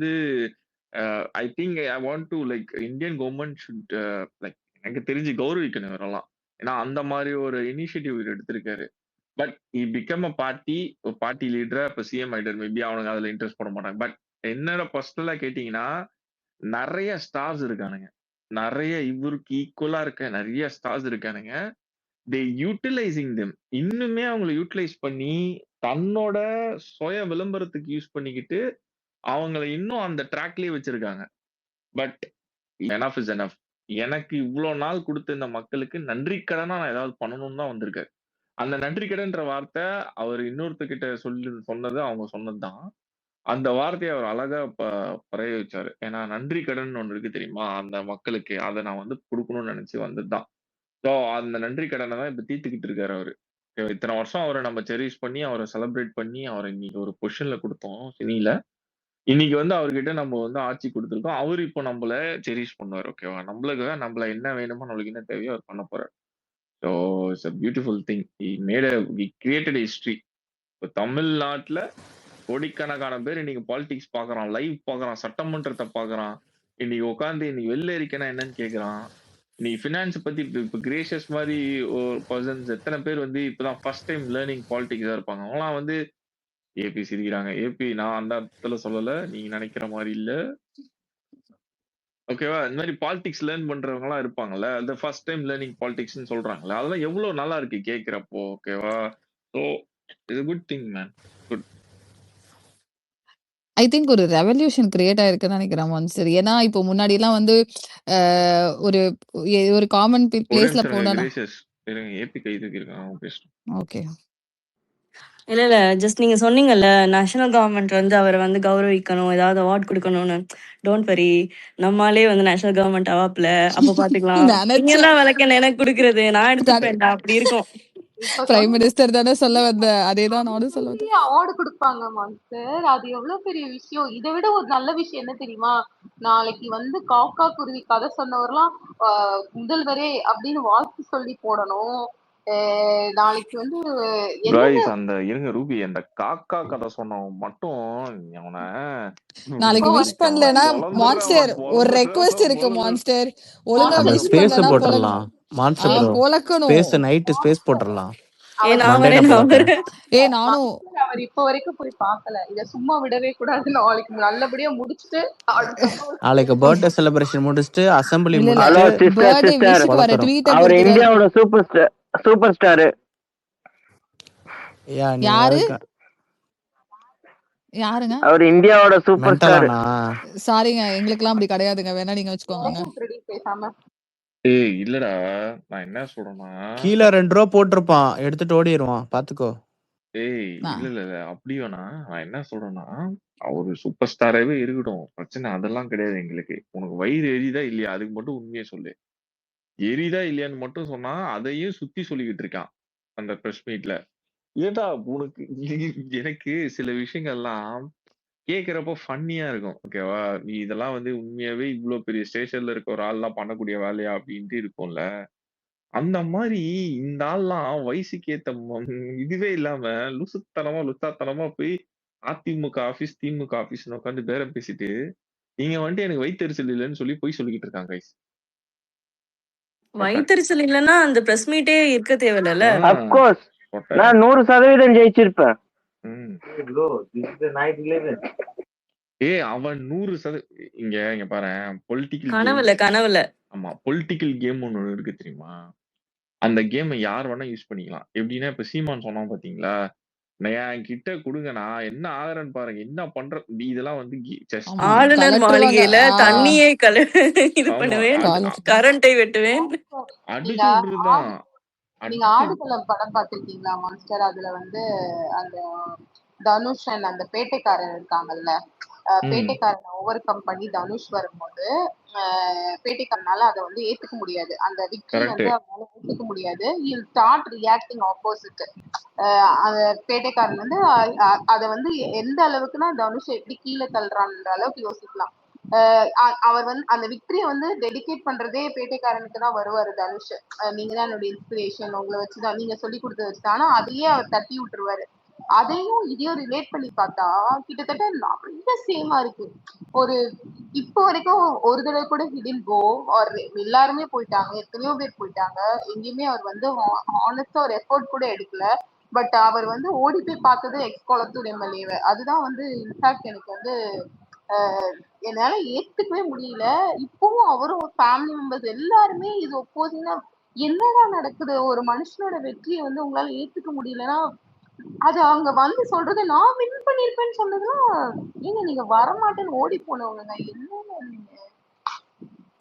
வந்து I think I want to like Indian government should like எனக்கு தெரிஞ்சு கௌரவிக்கணும் இவரெல்லாம். ஏன்னா அந்த மாதிரி ஒரு இனிஷியேட்டிவ் எடுத்திருக்காரு. But he become a party லீடரா இப்ப சிஎம் ஆயிட்டார். மேபி அவனுங்க அதுல இன்ட்ரெஸ்ட் போட மாட்டாங்க. பட் என்னோட பர்சனலா கேட்டீங்கன்னா நிறைய ஸ்டார்ஸ் இருக்கானுங்க. நிறைய இவருக்கு ஈக்குவலா இருக்க நிறைய ஸ்டார்ஸ் இருக்கானுங்க. தே யூட்டிலைசிங் தெம். இன்னுமே அவங்களை யூட்டிலைஸ் பண்ணி தன்னோட சுய விளம்பரத்துக்கு யூஸ் பண்ணிக்கிட்டு அவங்கள இன்னும் அந்த ட்ராக்லயே வச்சிருக்காங்க. But enough is enough. எனக்கு இவ்வளவு நாள் கொடுத்த இந்த மக்களுக்கு நன்றி கடனா நான் ஏதாவது பண்ணணும்னு தான் வந்திருக்காரு. அந்த நன்றி கடன்ற வார்த்தை அவர் இன்னொருத்தர்கிட்ட சொன்னது அவங்க சொன்னதுதான். அந்த வார்த்தையை அவர் அழகா பறைய வச்சாரு. ஏன்னா நன்றி கடன் ஒண்ணு இருக்கு தெரியுமா அந்த மக்களுக்கு. அதை நான் வந்து கொடுக்கணும்னு நினைச்சு வந்ததுதான். ஸோ அந்த நன்றி கடனை தான் இப்ப தீர்த்துக்கிட்டு இருக்காரு அவரு. இத்தனை வருஷம் அவரை நம்ம செரிஷ் பண்ணி அவரை செலிப்ரேட் பண்ணி அவரை இன்னைக்கு ஒரு பொசிஷன்ல கொடுத்தோம் சினில. இன்னைக்கு வந்து அவர்கிட்ட நம்ம வந்து ஆட்சி கொடுத்துருக்கோம். அவரு இப்போ நம்மள செரிஷ் பண்ணுவார். ஓகேவா? நம்மள என்ன வேணுமோ நம்மளுக்கு என்ன தேவையோ அவர் பண்ண போறாரு. So it's a beautiful thing. We created history. இப்போ தமிழ்நாட்டுல கோடிக்கணக்கான பேர் இன்னைக்கு பாலிடிக்ஸ் பாக்குறான், லைவ் பாக்குறான், சட்டமன்றத்தை பாக்குறான். இன்னைக்கு உட்காந்து இன்னைக்கு வெள்ள அறிக்கைனா என்னன்னு கேக்குறான். இன்னைக்கு ஃபினான்ஸ் பத்தி இப்ப கிரேஷியஸ் மாதிரி ஒரு பர்சன்ஸ் எத்தனை பேர் வந்து இப்பதான் ஃபர்ஸ்ட் டைம் லேர்னிங் பாலிடிக்ஸா இருப்பாங்க. அவங்களாம் வந்து ஏபி சிரிக்கிறாங்க. ஏபி நான் அந்த அர்த்தத்துல சொல்லல, நீங்க நினைக்கிற மாதிரி இல்ல. ஓகேவா? இந்த மாதிரி பாலிடிக்ஸ் லேர்ன் பண்றவங்க எல்லாம் இருப்பாங்கல்ல, அந்த ஃபர்ஸ்ட் டைம் லேர்னிங் பாலிடிக்ஸ்னு சொல்றாங்கல்ல, அதெல்லாம் எவ்வளவு நல்லா இருக்கு கேட்கிறப்போ. ஓகேவா? So it's good thing man. Good. I think ஒரு ரெவல்யூஷன் கிரியேட் ஆயிருக்குன்னு நினைக்கிறேன் மான்ஸ்டர். ஏன்னா இப்போ முன்னாடி எல்லாம் வந்து ஒரு ஒரு காமன் ஒரு பிளேஸ்ல நிமிஷம் போனா கிரேஷியஸ் இருங்க. ஏபி கை தூக்கி இருக்காங்க பேசணும். ஓகே இல்ல ஜஸ்ட் நீங்க சொன்னீங்கல்ல நேஷனல் கவர்மெண்ட் வந்து அவரை வந்து கௌரவிக்கணும், ஏதாவது அவார்ட் கொடுக்கணும்னு. டோன்ட் வரி, நம்மாலே வந்து நேஷனல் கவர்மெண்ட் அவாப்ல அப்ப பாத்துக்கலாம். நீங்க நினைச்சேன் தான் விளக்க எனக்கு கொடுக்கறது, நான் எடுத்துப்பேன்டா அப்படி இருக்கும். இப்ப பிரைம் சொன்ன மினிஸ்டர் தானே சொல்ல வந்த, அதேதான் நானும் சொல்ல வந்தேன். அவார்டு கொடுப்பாங்க மாஸ்டர். அது எவ்வளவு பெரிய விஷயம். இதை விட ஒரு நல்ல விஷயம் என்ன தெரியுமா? நாளைக்கு வந்து காக்கா குருவி கதை சொன்னவர்லாம் முதல்வரே அப்படின்னு வாழ்த்து சொல்லி போடணும். நாளைக்கு வந்து கைஸ் அந்த இருங்க ரூபி அந்த காக்கா கதை சொன்னவன் மட்டும் அவனை நாளைக்கு விஷ் பண்ணலனா மான்ஸ்டர் ஒரு ரெக்வெஸ்ட் இருக்கு மான்ஸ்டர், ஒழுங்கா அந்த விஷ் ஸ்பேஸ் பண்ணலனா போட்டுறலாம் மான்ஸ்டர் ப்ரோ. பொலக்கணும். ஸ்பேஸ் நைட் ஸ்பேஸ் போட்டுறலாம். நானும் அவர் இப்ப வரைக்கும் போய் பார்க்கல. இத சும்மா விடவே கூடாது. நாளைக்கு நல்லபடியா முடிச்சிட்டு நாளைக்கு பர்த்டே செலிப்ரேஷன் முடிச்சிட்டு அசெம்பிளி ஹலோ சிஸ்டர் சிஸ்டர், அவர் இந்தியாவோட சூப்பர் ஸ்டார். யாருங்க அவர் இந்தியாவோட சூப்பர் ஸ்டார். சாரிங்க, எங்களுக்குலாம் அப்படி கிடையாதுங்க, வேணா நீங்க வச்சுக்கோங்க. ஏய் இல்லடா, நான் என்ன சொல்றேன்னா கீழ 2 ரூபா போட்டிருப்பான், எடுத்துட்டு ஓடிடுவான் பாத்துக்கோ. ஏய் இல்ல அப்படி வேணா. நான் என்ன சொல்றேன்னா அவரு சூப்பர் ஸ்டாராவே இருக்கட்டும், பிரச்சனை அதெல்லாம் கிடையாது எங்களுக்கு. உனக்கு வயிறு எரியுதா இல்லையா அதுக்கு மட்டும் உண்மையை சொல்லு. எரியுதா இல்லையான்னு மட்டும் சொன்னா அதையும் சுத்தி சொல்லிக்கிட்டு இருக்கான் அந்த பிரஸ் மீட்ல. ஏடா உனக்கு எனக்கு சில விஷயங்கள்லாம் கேக்குறப்போ ஃபன்னியா இருக்கும். ஓகேவா? நீ இதெல்லாம் வந்து உண்மையாவே இவ்வளவு பெரிய ஸ்டேஷன்ல இருக்க ஒரு ஆள்லாம் பண்ணக்கூடிய வேலையா அப்படின்ட்டு இருக்கும்ல. அந்த மாதிரி இந்த ஆள்லாம் வயசுக்கு ஏத்த இதுவே இல்லாம லுசாத்தனமா போய் அதிமுக ஆபீஸ் திமுக ஆபீஸ் உட்காந்து பேரம் பேசிட்டு நீங்க வந்துட்டு எனக்கு வயிற்றுச்சல் இல்லைன்னு சொல்லி போய் சொல்லிக்கிட்டு இருக்காங்க கைஸ். வயிற்றுச்சல் இல்லைன்னா அந்த பிரஸ் மீட்டே இருக்க தேவையில்ல. அப்கோர்ஸ் நான் 100% ஜெயிச்சிருப்பேன். அவன் 100% இங்க பாரு, பொலிட்டிக்கல் கனவுல ஆமா பொலிட்டிக்கல் கேம் ஒண்ணு இருக்கு தெரியுமா? அந்த கேம் யார் வேணா யூஸ் பண்ணிக்கலாம். எப்படின்னா இப்ப சீமான் சொன்னா பாத்தீங்களா, என் கிட்ட கொடுங்க நான் என்ன ஆகுறேன்னு பாருங்க, என்ன பண்ற இதெல்லாம் வந்து ஆளுநர் மாளிகையில தண்ணியே இது பண்ணுவேன், கரண்டை வெட்டுவேன், அடிச்சு விட்டுருதான். நீங்க ஆடுகளம் படம் பாத்திருக்கீங்களா மாஸ்டர்? அதுல வந்து அந்த தனுஷ் அந்த பேட்டைக்காரன் இருக்காங்கல்ல, பேட்டைக்காரனை ஓவர் கம் பண்ணி தனுஷ் வரும்போது பேட்டைக்காரனால அதை வந்து ஏத்துக்க முடியாது, அந்த விக்டரி வந்து அவனால ஏத்துக்க முடியாது. he'll start reacting opposite. அந்த பேட்டைக்காரன் வந்து அதை வந்து எந்த அளவுக்குன்னா தனுஷ் எப்படி கீழே தள்ளுறான்ற அளவுக்கு யோசிக்கலாம். அவர் வந்து அந்த விக்டரிய வந்து டெடிகேட் பண்றதே பேட்டைக்காரனுக்கு தான் வருவாரு தனுஷ். நீங்க தான் என்னோட இன்ஸ்பிரேஷன், உங்களை வச்சுதான் நீங்க சொல்லி கொடுத்து வச்சுதான், அதையே அவர் தட்டி விட்டுருவாரு. அதையும் இதையும் ரிலேட் பண்ணி பார்த்தா கிட்டத்தட்ட நிறைய சேமா இருக்கு. ஒரு இப்போ வரைக்கும் ஒரு தடவை கூட ஹிடின் கோ ஆர் எல்லாருமே போயிட்டாங்க, எத்தனையோ பேர் போயிட்டாங்க. எங்கேயுமே அவர் வந்து ஹானஸ்டா ஒரு எஃபோர்ட் கூட எடுக்கல. பட் அவர் வந்து ஓடி போய் பார்த்தது எக்ஸ் கொளத்தூர் எம்எல்ஏவை. அதுதான் வந்து இன்ஃபேக்ட் எனக்கு வந்து என்னால ஏத்துக்கவே முடியல. இப்பவும் அவரும் ஃபேமிலி மெம்பர்ஸ் எல்லாருமே இது ஒப்போசிங்கா என்னடா நடக்குது? ஒரு மனுஷனோட வெற்றியை வந்து உங்களால ஏத்துக்க முடியலன்னா அது அவங்க வந்து சொல்றது நான் வின் பண்ணிருப்பேன்னு சொன்னதுலாம் ஏங்க நீங்க வரமாட்டேன்னு ஓடி போனவங்க என்ன நீங்க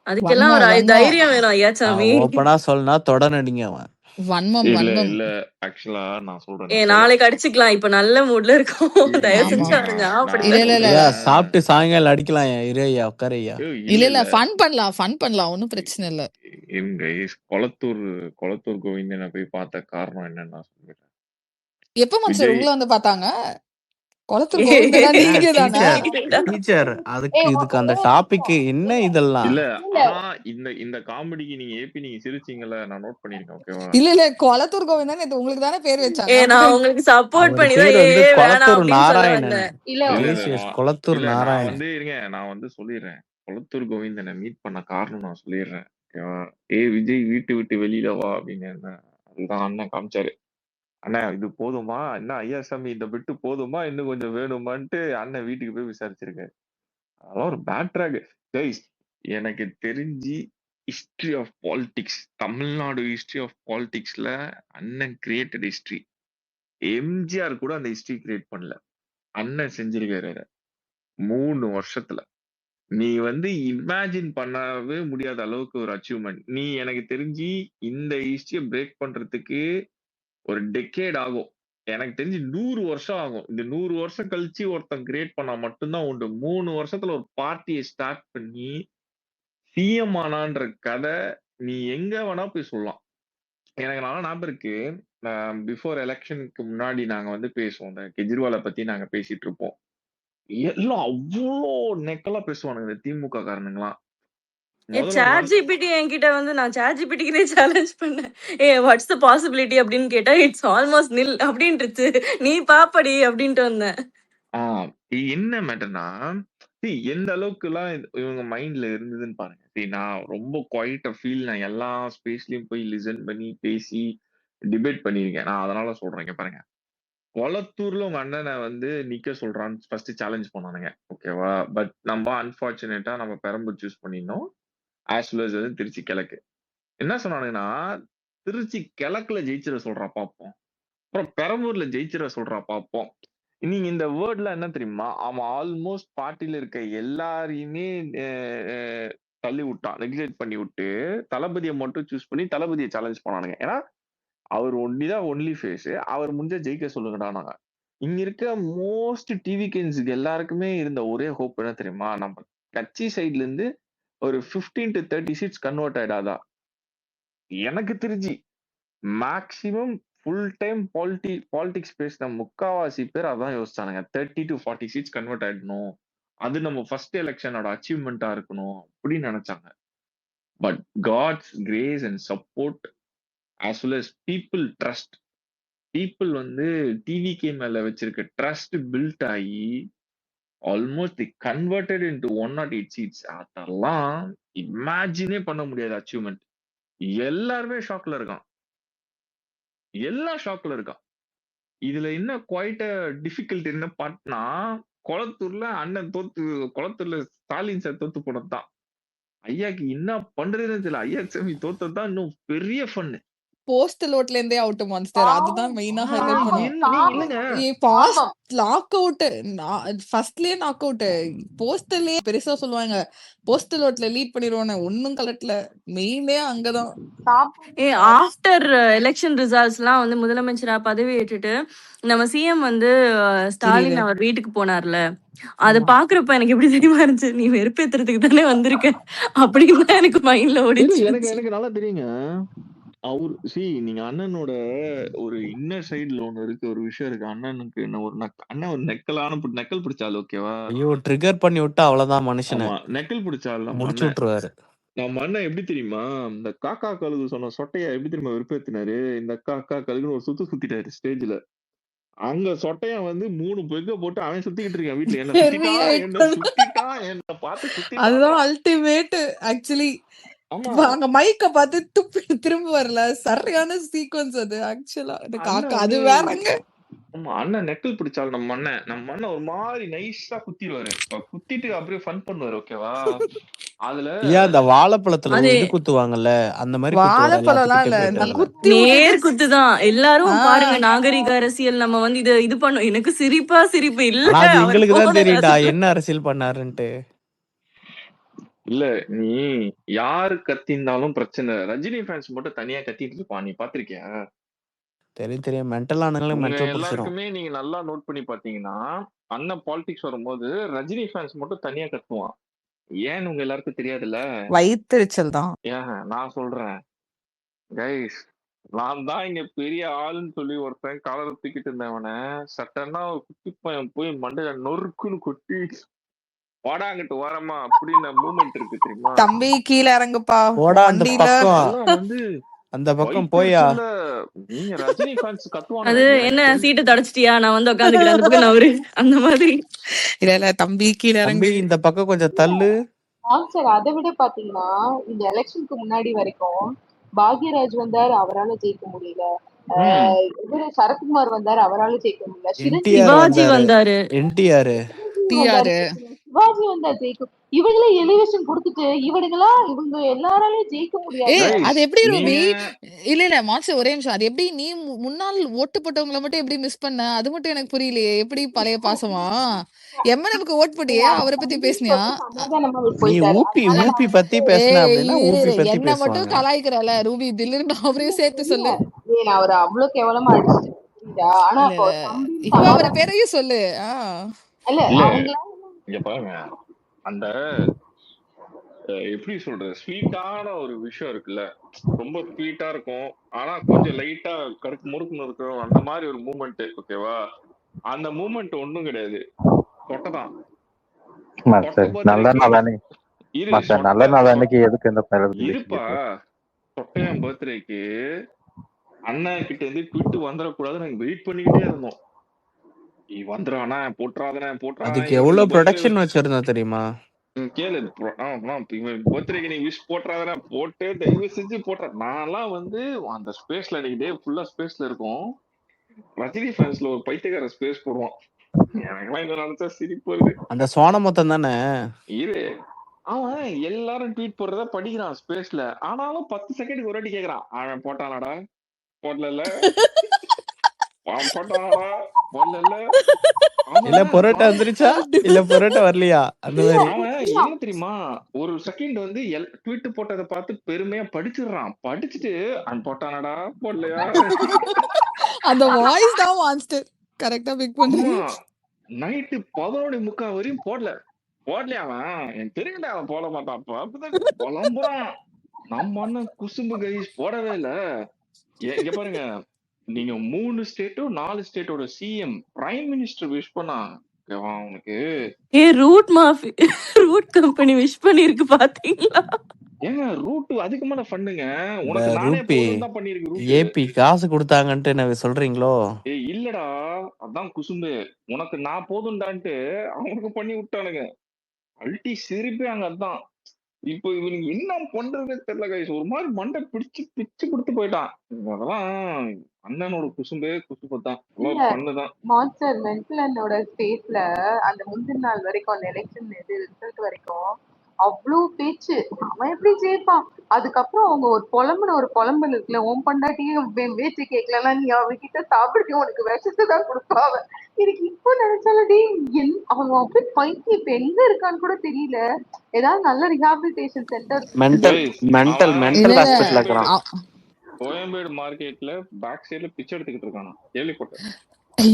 அதுக்கெல்லாம் வன்மம் ஒரு வன்மம் தைரியம் வேணும் ஐயாச்சாமி. ஓப்பனா சொல்லனா தொடநடிங்க அவன். வன்மம் இல்ல வன்மம் இல்ல ஆக்சுவலா நான் சொல்றேன் நாளைக்கு அடிச்சுக்கலாம். இப்ப நல்ல மூட்ல இருக்கோம். தயவு ஆமா செஞ்சு அவரை இல்ல ஞாபகப்படுத்த இல்ல இல்ல ஐயா சாப்பிட்டு சாயங்காலம் அடிக்கலாம் ஐயா உட்கார ஐயா. இல்ல இல்ல ஃபன் பண்ணலாம் ஒன்னும் பிரச்சனை இல்ல. கொளத்தூர் கோவிந்தனை போய் பார்த்த காரணம் என்னன்னு நான் சொல்லிடுறேன். எப்ப மாஸ்டர் விஜய் உங்களை வந்து பார்த்தாங்க? கொளத்தூர் கோவிந்தனா நீங்க தானே? டீச்சர் அதுக்கு இதுக்கு அந்த டாபிக் என்ன இதெல்லாம் இல்ல ஆனா இந்த காமெடிக்கு நீங்க சிரிச்சீங்கல்ல, நான் நோட் பண்ணிருக்கேன். ஓகேவா? இல்ல கொளத்தூர் கோவிந்தன் இது உங்களுக்கு தானே பேர் வச்சாங்க. நான் உங்களுக்கு சப்போர்ட் அவர் பண்ணி பேர் தான் வந்து வேணாம் கொளத்தூர் அப்படின்னு சொல்ல நாராயணன். வந்தேன். இல்ல கொளத்தூர் நான் நாராயணன். வந்து இருங்க, நான் வந்து சொல்லிடுறேன். கொளத்தூர் கோவிந்தனை மீட் பண்ண காரணம் நான் சொல்லிடுறேன். ஓகேவா? விஜய் வீட்டு விட்டு வெளியில வா அப்படின்னு அதுதான் அண்ணன் காமிச்சாரு. அண்ணா இது போதுமா, என்ன ஐயா சாமி இந்த பிட்டு போதுமா, இன்னும் கொஞ்சம் வேணுமான்ட்டு அண்ணன் வீட்டுக்கு போய் விசாரிச்சிருக்காரு. அதெல்லாம் ஒரு பேட் ட்ராக் கைஸ். எனக்கு தெரிஞ்சு history of politics, Tamil Nadu history of பாலிடிக்ஸ்ல அண்ணன் கிரியேட்டட் ஹிஸ்டரி. எம்ஜிஆர் கூட அந்த ஹிஸ்டரி கிரியேட் பண்ணல, அண்ணன் செஞ்சிருக்காரு 3 வருஷத்துல. நீ வந்து இமேஜின் பண்ணவே முடியாத அளவுக்கு ஒரு அச்சீவ்மெண்ட். நீ எனக்கு தெரிஞ்சு இந்த ஹிஸ்டரியை பிரேக் பண்றதுக்கு ஒரு டெக்கேட் ஆகும். எனக்கு தெரிஞ்சு 100 வருஷம் ஆகும். இந்த 100 வருஷம் கழிச்சு ஒருத்தன் கிரியேட் பண்ணா மட்டும்தான் உண்டு. 3 வருஷத்துல ஒரு பார்ட்டியை ஸ்டார்ட் பண்ணி சிஎம் ஆனான்ற கதை நீ எங்க வேணா போய் சொல்லலாம். எனக்கு நல்லா ஞாபகம் இருக்கு, பிஃபோர் எலெக்ஷனுக்கு முன்னாடி நாங்க வந்து பேசுவோம், இந்த கெஜ்ரிவாலை பத்தி நாங்க பேசிட்டு இருப்போம். எல்லாம் அவ்வளோ நெக்கலா பேசுவானுங்க இந்த திமுக காரணங்களாம். சாட் ஜிபிடி என்கிட்ட வந்து நான் சாட் ஜிபிடிக்குனே சேலஞ்ச் பண்ணேன். வாட்ஸ் த பாசிபிலிட்டி அப்படின்னு கேட்டா இட்ஸ் ஆல்மோஸ்ட் நில் அப்படின்ட்டு நீ பாப்படி அப்படின்ட்டு வந்தேன். என்ன மேட்டர்னா எந்த அளவுக்கு எல்லாம் இவங்க மைண்ட்ல இருந்ததுன்னு பாருங்க. நான் ரொம்ப குவைட்டா ஃபீல், நான் எல்லா ஸ்பேஸ்லயும் போய் லிசன் பண்ணி பேசி டிபேட் பண்ணிருக்கேன். நான் அதனால சொல்றேன் பாருங்க. கொளத்தூர்ல உங்க அண்ணனை வந்து நிக்க சொல்றான்னு ஃபர்ஸ்ட் சேலஞ்ச் பண்ணானுங்க. ஓகேவா? பட் நம்ம அன்பார்ச்சுனேட்டா நம்ம பெரம்பூர் சூஸ் பண்ணினோம். ஆஸ் வெல் அஸ் திருச்சி கிழக்கு. என்ன சொன்னானுங்கன்னா, திருச்சி கிழக்குல ஜெயிச்சிட சொல்றா பாப்போம், அப்புறம் பெரம்பூர்ல ஜெயிச்சிட சொல்றா பாப்போம். நீங்க இந்த வேர்ட்ல என்ன தெரியுமா, அவன் ஆல்மோஸ்ட் பார்ட்டில இருக்க எல்லாரையுமே தள்ளி விட்டான், நெக்லெக்ட் பண்ணி விட்டு தளபதியை மட்டும் சூஸ் பண்ணி தளபதியை சேலஞ்ச் பண்ணானுங்க. ஏன்னா அவர் ஒன்லிதான் ஒன்லி ஃபேஸ், அவர் முடிஞ்ச ஜெயிக்க சொல்லுங்கடா. நாங்க இங்க இருக்க மோஸ்ட் டிவிகேன்ஸுக்கு எல்லாருக்குமே இருந்த ஒரே ஹோப் என்ன தெரியுமா, நம்ம கட்சி சைட்ல இருந்து ஒரு 15 to 30 சீட்ஸ் கன்வெர்ட் ஆயிடாதா. எனக்கு தெரிஞ்சு மேக்சிமம் ஃபுல் டைம் பாலிடிக்ஸ் பேசின முக்காவாசி பேர் அதான் யோசிச்சானுங்க, 30 to 40 சீட்ஸ் கன்வெர்ட் ஆயிடணும், அது நம்ம ஃபர்ஸ்ட் எலெக்ஷனோட அச்சீவ்மெண்டா இருக்கணும் அப்படின்னு நினைச்சாங்க. But God's grace and support as well as people trust, people வந்து டிவிகே மேல வச்சிருக்க ட்ரஸ்ட் பில்ட் ஆகி almost the converted into 108 seats. அதெல்லாம் இமேஜினே பண்ண முடியாத அச்சீவ்மெண்ட். எல்லாருமே ஷாக்ல இருக்கான், எல்லாம் ஷாக்ல இருக்கான். இதுல என்ன குவைட் டிஃபிகல்ட் என்ன பாட்னா, கொளத்தூர்ல அண்ணன் கொளத்தூர்ல ஸ்டாலின் சார் தோத்து போனதுதான். ஐயாக்கு என்ன பண்றதுன்னு தெரியல. ஐயா சாமி தோத்ததுதான் இன்னும் பெரிய ஃபன்னு. போஸ்டல் ஓட்ல இருந்தே அவுட் மான்ஸ்டர், அதுதான் மெயினா ஹைலைட் பண்ணுவோம். லாக் அவுட் ஃபர்ஸ்ட்லயே நாக் அவுட், போஸ்டல்லயே பெருசா சொல்லுவாங்க போஸ்டல் ஓட்ல லீட் பண்ணிடுவோன்னு, ஒன்னும் கலெக்ட்ல மெயினே அங்கதான். ஆஃப்டர் எலெக்ஷன் ரிசல்ட்ஸ்லாம் வந்து முதலமைச்சரா பதவி ஏற்றுட்டு நம்ம சிஎம் வந்து ஸ்டாலின் அவர் வீட்டுக்கு போனார்ல, அதை பாக்குறப்ப எனக்கு எப்படி தெரியுமா இருந்துச்சு, நீ வெறுப்பேத்துறதுக்கு தானே வந்திருக்க அப்படின்னு தான் எனக்கு மைண்ட்ல ஓடிச்சு. எனக்கு நல்லா தெரியுங்க. அவர் நீங்க அண்ணனோட ஒரு இன்னர் சைடுல ஒண்ணு இருக்கு, ஒரு விஷயம் இருக்கு. அண்ணனுக்கு அண்ணன் ஒரு நெக்கல் பிடிச்சால். ஓகேவா? ஐயோ ட்ரிகர் பண்ணி விட்டு அவ்வளவுதான் மனுஷனை நெக்கல் பிடிச்சால் முடிச்சு விட்டுருவாரு. நம்ம அண்ணன் எப்படி தெரியுமா, இந்த காக்கா கழுகு சொன்ன சொட்டையா எப்படி தெரியுமா விருப்பத்தினாரு, இந்த காக்கா கழுகுன்னு ஒரு சுத்திட்டாரு ஸ்டேஜ்ல. அங்க சொட்டையன் வந்து 3 பெக்க போட்டு அவன் சுத்திக்கிட்டு இருக்கான் வீட்டுல. என்ன வெறி சுத்திட்டான், என்ன பார்த்து சுத்திட்டான். அதுதான் அல்டிமேட் ஆக்சுவலி. ஆமா அங்க மைக்க பார்த்து துப்பி திரும்ப வரல. சரியான சீக்வன்ஸ் அது ஆக்சுவலா. அண்ணன் அது வந்து வேறங்க. ஆமா அண்ணன் நெக்கல் பிடிச்சாலும் நம்ம அண்ணன் ஒரு மாதிரி நைஸா குத்திடுவாரு. குத்திட்டு அப்படியே ஃபன் பண்ணுவாரு. ஓகேவா? அதுல ஐயா அந்த வாழைப்பழத்துல அது ஒரு இது குத்துவாங்கல்ல அந்த மாதிரி குத்துவாரு வாழைப்பழம்லாம் இல்ல. எல்லாத்துக்கிட்டே நான் பேக்கர்ல. குத்தி நேர் விட்டுட்டு குத்துதான். எல்லாரும் ஆ பாருங்க நாகரிக அரசியல் நம்ம வந்து இது பண்ணும். எனக்கு சிரிப்பு இல்ல. ஆனா அது அவர் எங்களுக்கு தான் போன தெரியும்டா ரசிகர். என்ன அரசியல் பண்ணாருன்ட்டு. இல்ல நீ யாரு கத்திருந்தாலும் பிரச்சனை. ரஜினி ஃபேன்ஸ் மட்டும் தனியா கத்திட்டு இருப்பான். நீ பாத்திருக்கியா? தெரியும் மென்டல் ஆனவங்களுக்கு உங்க மென்டல் பிடிச்சிரும். எல்லாருக்குமே நீங்க நல்லா நோட் பண்ணி பாத்தீங்கன்னா அண்ணன் பாலிடிக்ஸ் வரும்போது ரஜினி ஃபேன்ஸ் மட்டும் தனியா கத்துவான். ஏன்னு உங்க எல்லாருக்கும் தெரியாதுல்ல. வயிற்றுச்சல் தான். ஏன் நான் சொல்றேன் கைஸ், நான் தான் இங்க பெரிய ஆளுன்னு சொல்லி ஒருத்தன் காலரை தூக்கிட்டு இருந்தவன சட்டன்னா ஒரு குட்டி பையன் போய் மண்டையில நொறுக்குன்னு கொட்டி வாடாங்கிட்டு ஓரமா அப்படின்னு மூமெண்ட் இருக்கு தெரியுமா? தம்பி கீழே இறங்குப்பா போடா அந்த வண்டியில. பக்கம் அதெல்லாம் வந்து அந்த பக்கம் போயா. வயிற்றுல நீங்க ரஜினி ஃபேன்ஸ் அது கத்துவானுங்க. என்ன சீட்டை தொடச்சிட்டியா, நான் வந்து உட்காந்துக்கிறேன் அந்த பக்கம் நவரு அந்த மாதிரி. இல்ல தம்பி கீழே தம்பி இறங்கு. இந்த பக்கம் கொஞ்சம் தள்ளு. சார் அதை விட பாத்தீங்கன்னா இந்த எலெக்ஷனுக்கு முன்னாடி வரைக்கும் பாக்யராஜ் வந்தாரு, அவரால ஜெயிக்க முடியல. இவரு சரத்குமார் வந்தாரு, அவரால ஜெயிக்க முடியல. என்டிஆர் சிவாஜி வந்தாரு. வந்தாரு. என்டிஆர் டிஆர் சிவாஜி வந்தா ஜெயிக்கும். இவங்களே எலிவேஷன் கொடுத்துட்டு இவங்க எல்லாராலையும் ஜெயிக்க முடியாது. அது எப்படி ரூபி? நீங்க இல்ல மாஸ்டர் ஒரே நிமிஷம். அது எப்படி நீ முன்னாள் ஓட்டு போட்டவங்களை மட்டும் எப்படி மிஸ் பண்ண? அது மட்டும் எனக்கு புரியலையே. எப்படி பழைய பாசமா? எம்என்எம்க்கு ஓட் போட்டியே, அவரை பத்தி பேசுனியா? சமாதானமா அவர் நீ போயிட்டாரு. ஊபி பத்தி பேசுன அப்படின்னா ஊபி பத்தி என்ன மட்டும் பேசுவாங்க. கலாய்க்கிறல ரூபி, தில்லுன்னு அவரையும் சேர்த்து சொல்லு. நான் அவரை அவ்வளவு கேவலமா அடிச்சுட்டு புரியுதா? ஆனா அப்போ தம்பி இப்ப அவர் பேரையும் சொல்லு. இல்ல இல்ல அவங்களா இங்க பாருங்க, அந்த எப்படி சொல்றது, ஸ்வீட்டான ஒரு விஷயம் இருக்குல்ல, ரொம்ப ஸ்வீட்டா இருக்கும் ஆனா கொஞ்சம் லைட்டா கருக்கு முறுக்குன்னு இருக்கும். அந்த மாதிரி ஒரு மூமெண்ட். ஓகேவா? அந்த மூமெண்ட் ஒண்ணும் கிடையாது. தொட்டதான் நல்ல நாள் அன்னைக்கு எதுக்கு இந்த இருப்பா. தொட்டையன் பர்த்டேக்கு அண்ணன் கிட்ட இருந்து ட்விட் வந்துடக்கூடாது நாங்க வெயிட் பண்ணிக்கிட்டே இருந்தோம். நீ வந்துடானா போட்டுறாதன அதுக்கு எவ்வளவு ப்ரொடக்ஷன் வச்சிருந்தோம் தெரியுமா? கேளு. பர்த்டேக்கு நீ விஷ் போட்டுறாதன போட்டு தயவு செஞ்சு போட்டுற. நான்லாம் வந்து அந்த ஸ்பேஸ்ல இன்னைக்கு டே ஃபுல்லா ஸ்பேஸ்ல இருக்கும். ரஜினி ஃபேன்ஸ்ல ஒரு பைத்தியக்கார ஸ்பேஸ் போடுவான். எனக்குலாம் இதை நினைச்சா சிரிப்பு வருது. அந்த சோன மொத்தம் தானே இரு. அவன் எல்லாரும் ட்வீட் போடுறத படிக்கிறான் ஸ்பேஸ்ல. ஆனாலும் 10 செகண்டுக்கு ஒரு வாட்டி கேக்குறான், அவன் போட்டானாடா போடல போட்டானாடா போடல. இல்ல பொரோட்டா வந்துருச்சா இல்ல பொரோட்டா வரலையா அந்த மாதிரி. அவன் என்ன தெரியுமா, ஒரு செகண்ட் வந்து ட்வீட் போட்டதை பார்த்து பெருமையா படிச்சிடுறான். படிச்சுட்டு அவன் போட்டானாடா போடலையா. அந்த வாய்ஸ் தான் மாஸ்டர் கரெக்டா பிக் பண்ணுது. நைட்டு 11:45 வரையும் போடலையா அவன். எனக்கு தெரியுண்டா அவன் போட மாட்டான். அப்பதான் புலம்புறான். நம்ம அண்ணன் குசும்பு கைஸ் போடவே இல்ல. இங்க பாருங்க, நீங்க 3 ஸ்டேட்டும் 4 ஸ்டேட்டோட சிஎம் பிரைம் மினிஸ்டர் விஷ் பண்ணா உனக்கு ரூட் கம்பெனி விஷ் பண்ணிருக்கு பாத்தீங்களா? ஏங்க ரூட் அதுக்கு மேல பண்ணுங்க. உனக்கு நானே போதும் தான் பண்ணிருக்கு. ஏபி காசு கொடுத்தாங்கன்ட்டு நான் சொல்றீங்களோ? இல்லடா, அதான் குசும்பு. உனக்கு நான் போதும்டான்ட்டு அவனுக்கு பண்ணி விட்டானுங்க. அல்டி சிரிப்பே அங்க. அதான் இப்போ இவனுக்கு என்ன பண்றதே தெரியல கைஸ். ஒரு மாதிரி மண்டை பிச்சு கொடுத்து போயிட்டான். அதெல்லாம் அண்ணனோட குசும்பு தான் பண்ணுதான். மாஸ்டர் மென்டலனோட ஸ்பேஸ்ல அந்த முந்தின நாள் வரைக்கும் அந்த எலெக்ஷன் ரிசல்ட் வரைக்கும் அவ்வளவு பேச்சு. அவன் எப்படி ஜெயிப்பான்? அதுக்கப்புறம் அவங்க ஒரு புலம்பல் இருக்குல்ல, உன் பண்டாட்டியும் பேச்சு கேட்கலாம், நீ அவகிட்ட சாப்பிட்டு உனக்கு விஷத்தை தான் கொடுப்பா. எனக்கு இப்போ நினைச்சாலடி அவங்க அப்படி பைக்கு இப்ப எங்க இருக்கான்னு கூட தெரியல. ஏதாவது நல்ல ரிஹாபிலிட்டேஷன் சென்டர் மென்டல் ஹாஸ்பிடல் இருக்கான். கோயம்பேடு மார்க்கெட்ல பேக் சைடுல பிச்சை எடுத்துக்கிட்டு இருக்கானா கேள்விப்பட்டேன்.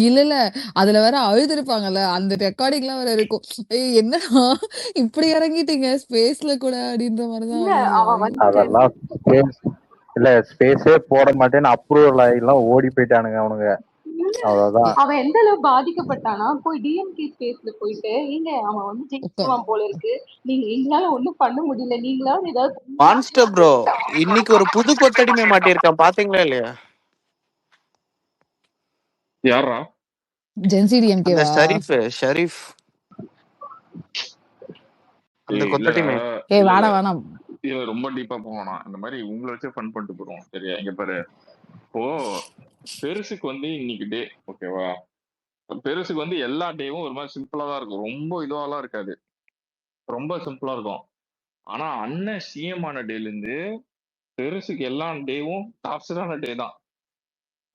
இல்ல அதுல வேற அழுதுருப்பாங்கல்ல, அந்த ரெக்கார்டிங் எல்லாம் வேற இருக்கும். என்னடா இப்படி இறங்கிட்டீங்க ஸ்பேஸ்ல கூட அப்படின்ற மாதிரிதான். அதெல்லாம் இல்ல ஸ்பேஸே போட மாட்டேன்னு அப்ரூவல் எல்லாம் ஓடி போயிட்டானுங்க அவனுங்க. அவன் எந்த அளவு பாதிக்கப்பட்டானா, போய் டிஎம்கே ஸ்பேஸ்ல போயிட்டு நீங்க அவன் வந்து ஜெயிச்சுவான் போல இருக்கு, நீங்க எங்களால ஒண்ணும் பண்ண முடியல, நீங்களாவது ஏதாவது மான்ஸ்டர் ப்ரோ இன்னைக்கு ஒரு புது கொத்தடிமை மாட்டியிருக்கான் பாத்தீங்களா இல்லையா? யாரா ஜென்சி அந்த டிஎம்கேவா? ஷரீஃப் அந்த இல்லடா, கொத்தடிமை. ஏய் இல்ல இல்ல, வேணாம் இது ரொம்ப டீப்பா போகணும். இந்த மாதிரி உங்களை வச்சே ஃபன் பண்ணிட்டு போறோம். சரியா? இங்க பாரு, இப்போ பெருசுக்கு வந்து இன்னைக்கு டே, ஓகேவா? பெருசுக்கு வந்து எல்லா டேவும் ஒரு மாதிரி சிம்பிளா தான் இருக்கும். ரொம்ப இதுவாலாம் இருக்காது, ரொம்ப சிம்பிளா இருக்கும். ஆனா அண்ணன் சிஎம் ஆன டேல இருந்து பெருசுக்கு எல்லா டேவும் டாப்ஸரான டே தான்.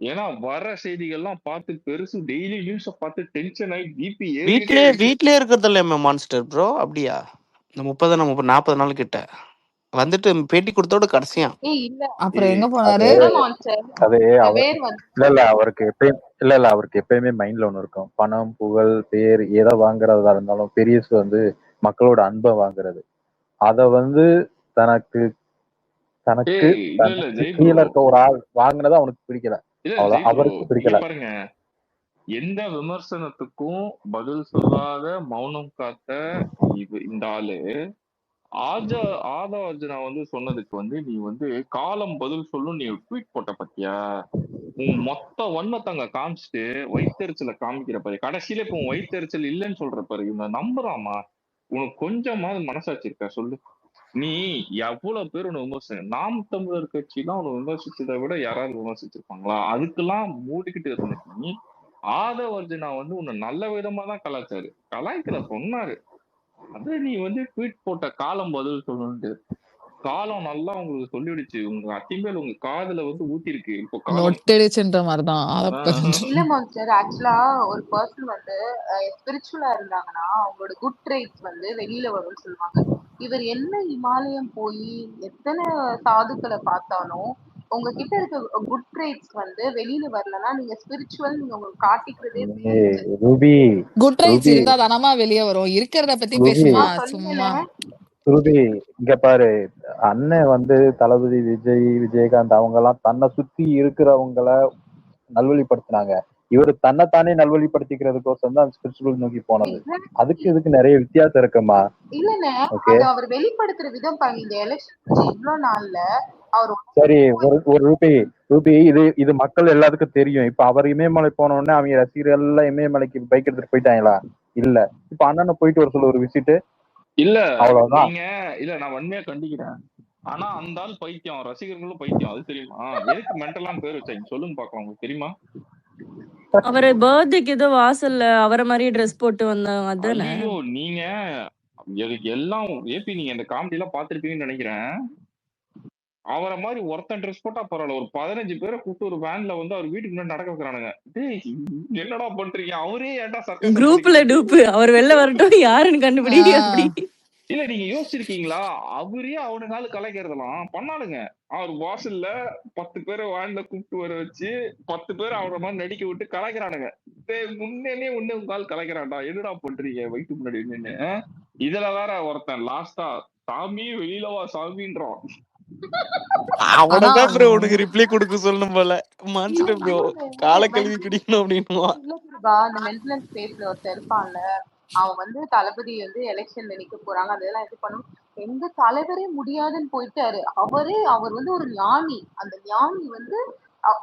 ஏன்னா வர செய்திகள்லாம் பார்த்து பெருசு டெய்லி நியூஸ பார்த்து டென்ஷன் ஆகி பிபி ஏறிட்டே இருக்கு. வீட்லயே இருக்கிறது இல்ல மான்ஸ்டர் ப்ரோ. அப்படியா? இந்த 40 நாள் கிட்ட வந்துட்டு பேட்டி கொடுத்தோட கடைசியா ஏய் இல்ல அப்புறம் எங்க போனாரு? அது இல்ல மான்ஸ்டர், அது இந்த வேர் வந்து இல்ல அவருக்கு எப்பயும் அவருக்கு எப்பயுமே மைண்ட்ல ஒண்ணு இருக்கும். பணம், புகழ், பேர் எதை வாங்குறதா இருந்தாலும் பெரியசு வந்து மக்களோட அன்பை வாங்குறது. அத வந்து தனக்கு தனக்கு ஏய் இல்ல இல்ல தனக்கு ஜெய் கீழே ப்ரோ, இருக்க ஒரு ஆள் வாங்கினதை அவனுக்கு பிடிக்கல. இல்ல அவ்வளவு ஜெய் ப்ரோ, அவருக்கு இங்க பிடிக்கல. பாருங்க, எந்த விமர்சனத்துக்கும் பதில் சொல்லாத மௌனம் காத்த இந்த ஆளு ஆதவ அர்ஜுனா வந்து சொன்னதுக்கு வந்து நீ வந்து காலம் பதில் சொல்லும் நீ ட்வீட் போட்ட பத்தியா? உன் மொத்த வன்மத்தை அங்க காமிச்சிட்டு வயிற்றுச்சல காமிக்கிற பாரு. கடைசியில இப்ப உன் வயிற்றுச்சல் இல்லைன்னு சொல்ற பாரு. இவன் நம்புறாமா? உனக்கு கொஞ்சமாவது மனசாட்சி இருக்கா சொல்லு? நீ எவ்வளவு பேர் உன்னை நாம் தமிழர் கட்சி தான் உன்னை விமர்சிச்சதை விட யாராவது விமர்சிச்சிருப்பாங்களா? அதுக்கெல்லாம் மூடிக்கிட்டு இருந்த நீ ஆதவ அர்ஜுனா வந்து உன்னை நல்ல விதமா தான் கலாய்க்கல சொன்னாரு. அது நீ வந்து ட்வீட் போட்ட காலம் பதில் சொல்லணும்ட்டு. காலம் நல்லா உங்களுக்கு சொல்லிடுச்சு. உங்க அத்திமேல் உங்க காதுல வந்து ஊத்திருக்கு இப்போ காலம். நொட்டடிச்சுன்ற மாதிரிதான். இல்ல மான்ஸ்டர், ஆக்சுவலா ஒரு பர்சன் வந்து ஸ்பிரிச்சுவலா இருந்தாங்கன்னா அவங்களோட குட் ட்ரைட்ஸ் வந்து வெளியில வரும்னு சொல்லுவாங்க. இவர் என்ன இமாலயம் போய் எத்தனை சாதுக்களை பார்த்தாலும் உங்ககிட்ட இருக்க குட் ட்ரைட்ஸ் வந்து வெளியில வரலன்னா நீங்க ஸ்பிரிச்சுவல் நீங்க உங்களுக்கு காட்டிக்கிறதே வேஸ்ட். ரூபி குட் ரைட்ஸ் ரூபி இருந்தா தானமா வெளியே வரும். இருக்கிறத பத்தி ரூபி பேசுமா நான் சும்மா? சொல்லல. ரூபி இங்க பாரு, அண்ணன் வந்து தளபதி விஜய், விஜயகாந்த் அவங்க எல்லாம் தன்னை சுத்தி இருக்கிறவங்கள நல்வழிப்படுத்தினாங்க. இவரு தன்னைத்தானே நல்வழிப்படுத்திக்கிறதுக்கோசம் தான் ஸ்பிரிச்சுவல் நோக்கி போனது. அதுக்கு இதுக்கு நிறைய வித்தியாசம் இருக்குமா? இல்லண்ணே, ஓகே அது அவர் வெளிப்படுத்துற விதம் பாருங்க. இந்த எலெக்ஷன் இவ்வளவு நாள்ல அவர் சரி, ஒரு ரூபி இது மக்கள் எல்லாத்துக்கும் தெரியும். இப்ப அவர் இமயமலை போன உடனே அவங்க ரசிகர்கள் எல்லாம் இமயமலைக்கு பைக் எடுத்துட்டு போயிட்டாங்களா? இல்ல. இப்ப அண்ணனை போயிட்டு வர சொல்ல ஒரு விசிட்டு இல்ல அவ்வளவுதான். நீங்க இல்ல, நான் வன்மையா கண்டிக்கிறேன். ஆனா அந்த ஆள் பைத்தியம், ரசிகர்களும் பைத்தியம். அது தெரியுமா? எதுக்கு மென்டலான பேர் வச்சாங்க சொல்லுங்க பாக்கலாம், உங்களுக்கு தெரியுமா? அவரு பர்த்டேக்கு ஏதோ வாசல்ல அவரை மாதிரியே ட்ரெஸ் போட்டு வந்தாங்க அதானே? ஐயோ, நீங்க எல்லாம் ஏபி நீங்க இந்த காமெடி எல்லாம் பாத்திருப்பீங்கன்னு நினைக்கிறேன். அவரை மாதிரி ஒருத்தன் ட்ரெஸ் போட்டா பரவாயில்ல, ஒரு 15 பேரை கூப்பிட்டு ஒரு வேன்ல வந்து அவர் வீட்டுக்கு முன்னாடி நடக்க வைக்கிறானுங்க. டேய் என்னடா பண்றீங்க? அவரே ஏன்டா சர்க்கஸ் குரூப்ல டூப்பு அவர் வெளில வரட்டும் யாருன்னு கண்டுபிடி அப்படி. இல்ல நீங்க யோசிச்சிருக்கீங்களா? அவரே அவனுக்கால கலைக்கிறதெல்லாம் பண்ணாலுங்க. அவர் வாசல்ல 10 பேரை வேன்ல கூப்பிட்டு வர வச்சு 10 பேர் அவரை மாதிரி நடிக்க விட்டு கலைக்கிறானுங்க. முன்னே உங்கால் கலைக்கிறான்டா. என்னடா பண்றீங்க வயிற்று முன்னாடி நின்னு? இதுல வேற ஒருத்தன் லாஸ்டா சாமி வெளியில வா சாமின்றான். அவனதான் ப்ரோ உனக்கு ரிப்ளை கொடுக்க சொல்லணும் போல. மான்ஸ்டர் ப்ரோ காலை கழுவி குடிக்கணும் அப்படின்னு. அந்த மென்டல் ஸ்பேஸ்ல ஒருத்தர் இருப்பான்ல, அவன் வந்து தளபதி வந்து எலெக்ஷன்ல நிக்க போறாங்க, அதெல்லாம் இது பண்ணும். எந்த தலைவரே முடியாதுன்னு போயிட்டாரு. அவர் வந்து ஒரு ஞானி. அந்த ஞானி வந்து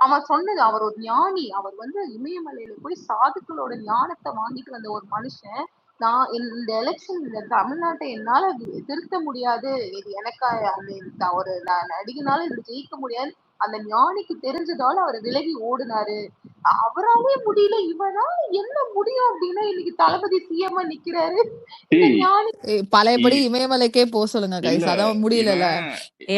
அவன் சொன்னது, அவர் ஒரு ஞானி. அவர் வந்து இமயமலையில போய் சாதுக்களோட ஞானத்தை வாங்கிட்டு வந்த ஒரு மனுஷன். நான் இந்த எலெக்ஷன் இந்த தமிழ்நாட்டை என்னால திருத்த முடியாது, இது எனக்கா அந்த ஒரு நடிகனால இதுல ஜெயிக்க முடியாது அந்த ஞானிக்கு தெரிஞ்சதால அவர் விலகி ஓடுனாரு. அவராலே முடியல, இவரால என்ன முடியும் அப்படின்னா இன்னைக்கு தளபதி சிஎம் நிக்கிறாரு. பழையபடி இமயமலைக்கே போக சொல்லுங்க கைஸ், அதான் முடியல.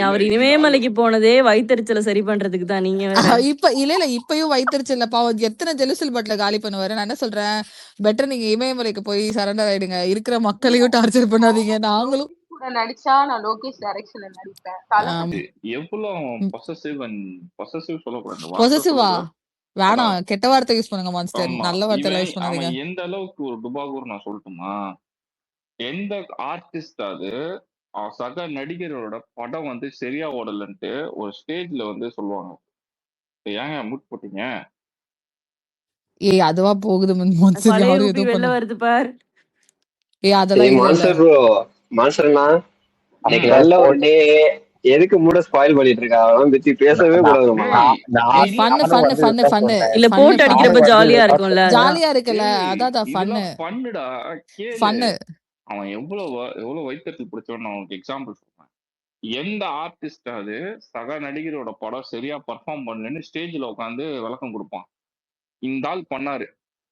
அவர் இமயமலைக்கு போனதே வயிற்றுச்சலை சரி பண்றதுக்கு தான். நீங்க இப்ப இல்ல இப்பயும் வயிற்றுச்சல்ல பாவம் எத்தனை ஜெலுசில் பட்ல காலி பண்ணுவாரு. நான் என்ன சொல்றேன், பெட்டர் நீங்க இமயமலைக்கு போய் சரண்டர் ஆயிடுங்க. இருக்கிற மக்களையும் டார்ச்சர் பண்ணாதீங்க. நாங்களும் நடிச்சா நான் லோகேஷ் டைரக்ஷன்ல நடிப்பேன். எவ்வளவு பொசசிவ் சொல்லக்கூடாது. பொசசிவா வேணாம், கெட்ட வார்த்தை யூஸ் பண்ணுங்க மான்ஸ்டர். நல்ல வார்த்தை யூஸ் பண்ணாதீங்க. எந்த அளவுக்கு ஒரு டுபாகூர் நான் சொல்லட்டுமா? எந்த ஆர்டிஸ்ட் அது சக நடிகரோட படம் வந்து சரியா ஓடலன்ட்டு ஒரு ஸ்டேஜ்ல வந்து சொல்லுவாங்க, ஏங்க மூட் போட்டீங்க? ஏய் அதுவா போகுது வெளில வருது பார். ஏய் அதெல்லாம் மான்ஸ்டர் ப்ரோ, மான்ஸ்டர்னா நல்ல ஒரு டே எதுக்கு மூட ஸ்பாயில் பண்ணிட்டு இருக்கா? அவன் பத்தி பேசவே கூடாதுமா. இல்ல போட்டு அடிக்கிறப்ப ஜாலியா இருக்கும்ல, ஜாலியா இருக்குல்ல, அதான் ஃபன்னு பண்ணுடா. ஃபன்னு. அவன் எவ்வளவு வைத்தறிச்சல் பிடிச்சவன் நான் உனக்கு எக்ஸாம்பிள் சொல்றேன். எந்த ஆர்டிஸ்டாவது சக நடிகரோட படம் சரியா பர்ஃபார்ம் பண்ணலன்னு ஸ்டேஜ்ல உட்காந்து விளக்கம் கொடுப்பான். இந்த ஆள் பண்ணாரு.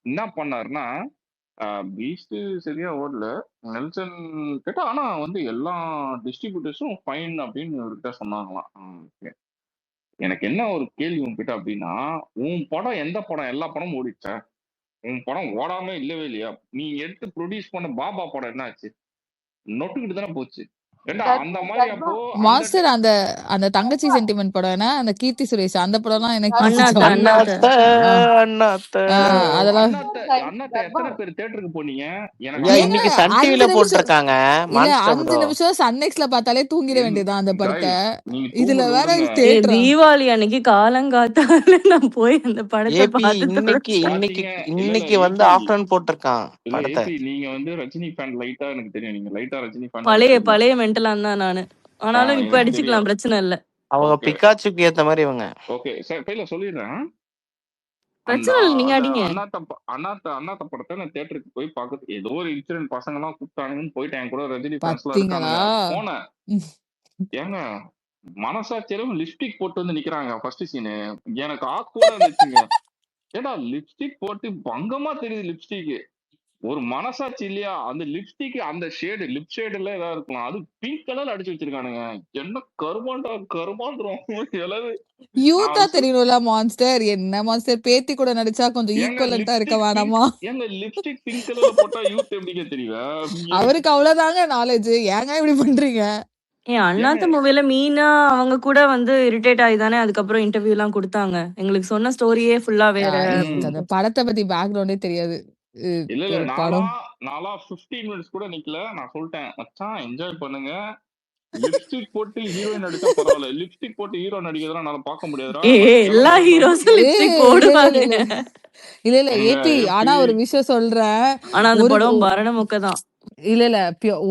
என்ன பண்ணாருன்னா, பீஸ்ட் சரியா ஓடல, நெல்சன் கேட்டா, ஆனா வந்து எல்லா டிஸ்ட்ரிபியூட்டர்ஸும் ஃபைன் அப்படின்னு இவர்கிட்ட சொன்னாங்களாம். எனக்கு என்ன ஒரு கேள்வி உங்ககிட்ட அப்படின்னா, உன் படம் எந்த படம் எல்லா படமும் ஓடிச்சா? உன் படம் ஓடாம இல்லவே இல்லையா? நீ எடுத்து ப்ரொடியூஸ் பண்ண பாபா படம் என்ன ஆச்சு? நொட்டுக்கிட்டு தானே போச்சு. அந்த மாதிரி அப்போ மாஸ்டர் அந்த அந்த தங்கச்சி சென்டிமெண்ட் படம் என்ன, அந்த கீர்த்தி சுரேஷ் அந்த படம்லாம் எனக்கு அதெல்லாம் எத்தனை பேர் தியேட்டருக்கு போனீங்க? இன்னைக்கு சன் டிவில போட்டுருக்காங்க. இல்ல 5 நிமிஷம் சன்நெக்ஸ்ல பார்த்தாலே தூங்கிட வேண்டியதான் அந்த படத்தை. இதுல வேற தீபாவளி அன்னைக்கு காலங்காத்தால நான் போய் அந்த படத்தை இன்னைக்கு வந்து ஆஃப்டர்நூன் போட்டிருக்கான் படத்தை. நீங்க வந்து ரஜினி ஃபேன் லைட்டா, எனக்கு தெரியும் நீங்க லைட்டா ரஜினி ஃபேன். பழைய மென்டலான் தான் நானு. ஆனாலும் இப்ப அடிச்சுக்கலாம், பிரச்சனை இல்ல. அவங்க பிக்காச்சுக்கு ஏத்த மாதிரி இவங்க. ஓகே சார், கையில சொல்லிடுறேன், பிரச்சனை இல்ல, நீங்க அடிங்க. அண்ணாத்த படத்தை நான் தியேட்டருக்கு போய் பார்க்க, ஏதோ ஒரு இன்சிடென்ட் பசங்க எல்லாம் கூப்பிட்டானுன்னு போயிட்டேன். என் கூட ரஜினி ஃபேன்ஸ்லாம் இருக்காங்க, போனேன். ஏங்க மனசாட்சியிலும் லிப்ஸ்டிக் போட்டு வந்து நிக்கிறாங்க. ஃபர்ஸ்ட் சீனு எனக்கு ஆக்கூட இருந்துச்சுங்க. ஏடா லிப்ஸ்டிக் போட்டு பங்கமா தெரியுது லிப்ஸ்டிக். ஒரு மனசாட்சி இல்லையா? அந்த லிப்ஸ்டிக் அந்த ஷேடு, லிப் ஷேடுல ஏதாவது இருக்கலாம், அது பிங்க் கலர்ல அடிச்சு வச்சிருக்கானுங்க. என்ன கருமாந்திரம் எல்லாரும் யூத்தா தெரியணும்ல மான்ஸ்டர். என்ன மான்ஸ்டர் பேத்தி கூட நடிச்சா கொஞ்சம் ஈக்குவலண்டா இருக்க வேணாமா? எங்க லிப்ஸ்டிக் பிங்க் கலர்ல போட்டா யூத் எப்படிங்க தெரியுவா? அவருக்கு அவ்வளவுதாங்க நாலேஜ். ஏங்க இப்படி பண்றீங்க? அண்ணாத்த மூவில மீனா அவங்க கூட வந்து இரிட்டேட் ஆயிதானே அதுக்கப்புறம் இன்டர்வியூ எல்லாம் கொடுத்தாங்க. எங்களுக்கு சொன்ன ஸ்டோரியே ஃபுல்லா வேற. அந்த படத்தை பத்தி பேக்ரவுண்டே தெரியாது. இல்ல நாளா 15 மினிட்ஸ் கூட நிக்கல. நான் சொல்லிட்டேன், மச்சான் என்ஜாய் பண்ணுங்க, லிப்ஸ்டிக் போட்டு ஹீரோயின் நடிச்சா பரவாயில்ல, லிப்ஸ்டிக் போட்டு ஹீரோ நடிக்கிறதா நான் பார்க்க முடியாதுடா. எல்லா ஹீரோஸும் லிப்ஸ்டிக் போடுவாங்க. இல்ல ஏபி, ஆனா ஒரு விஷயம் சொல்றேன், ஆனா அந்த படம் மரணமுக்க தான். இல்ல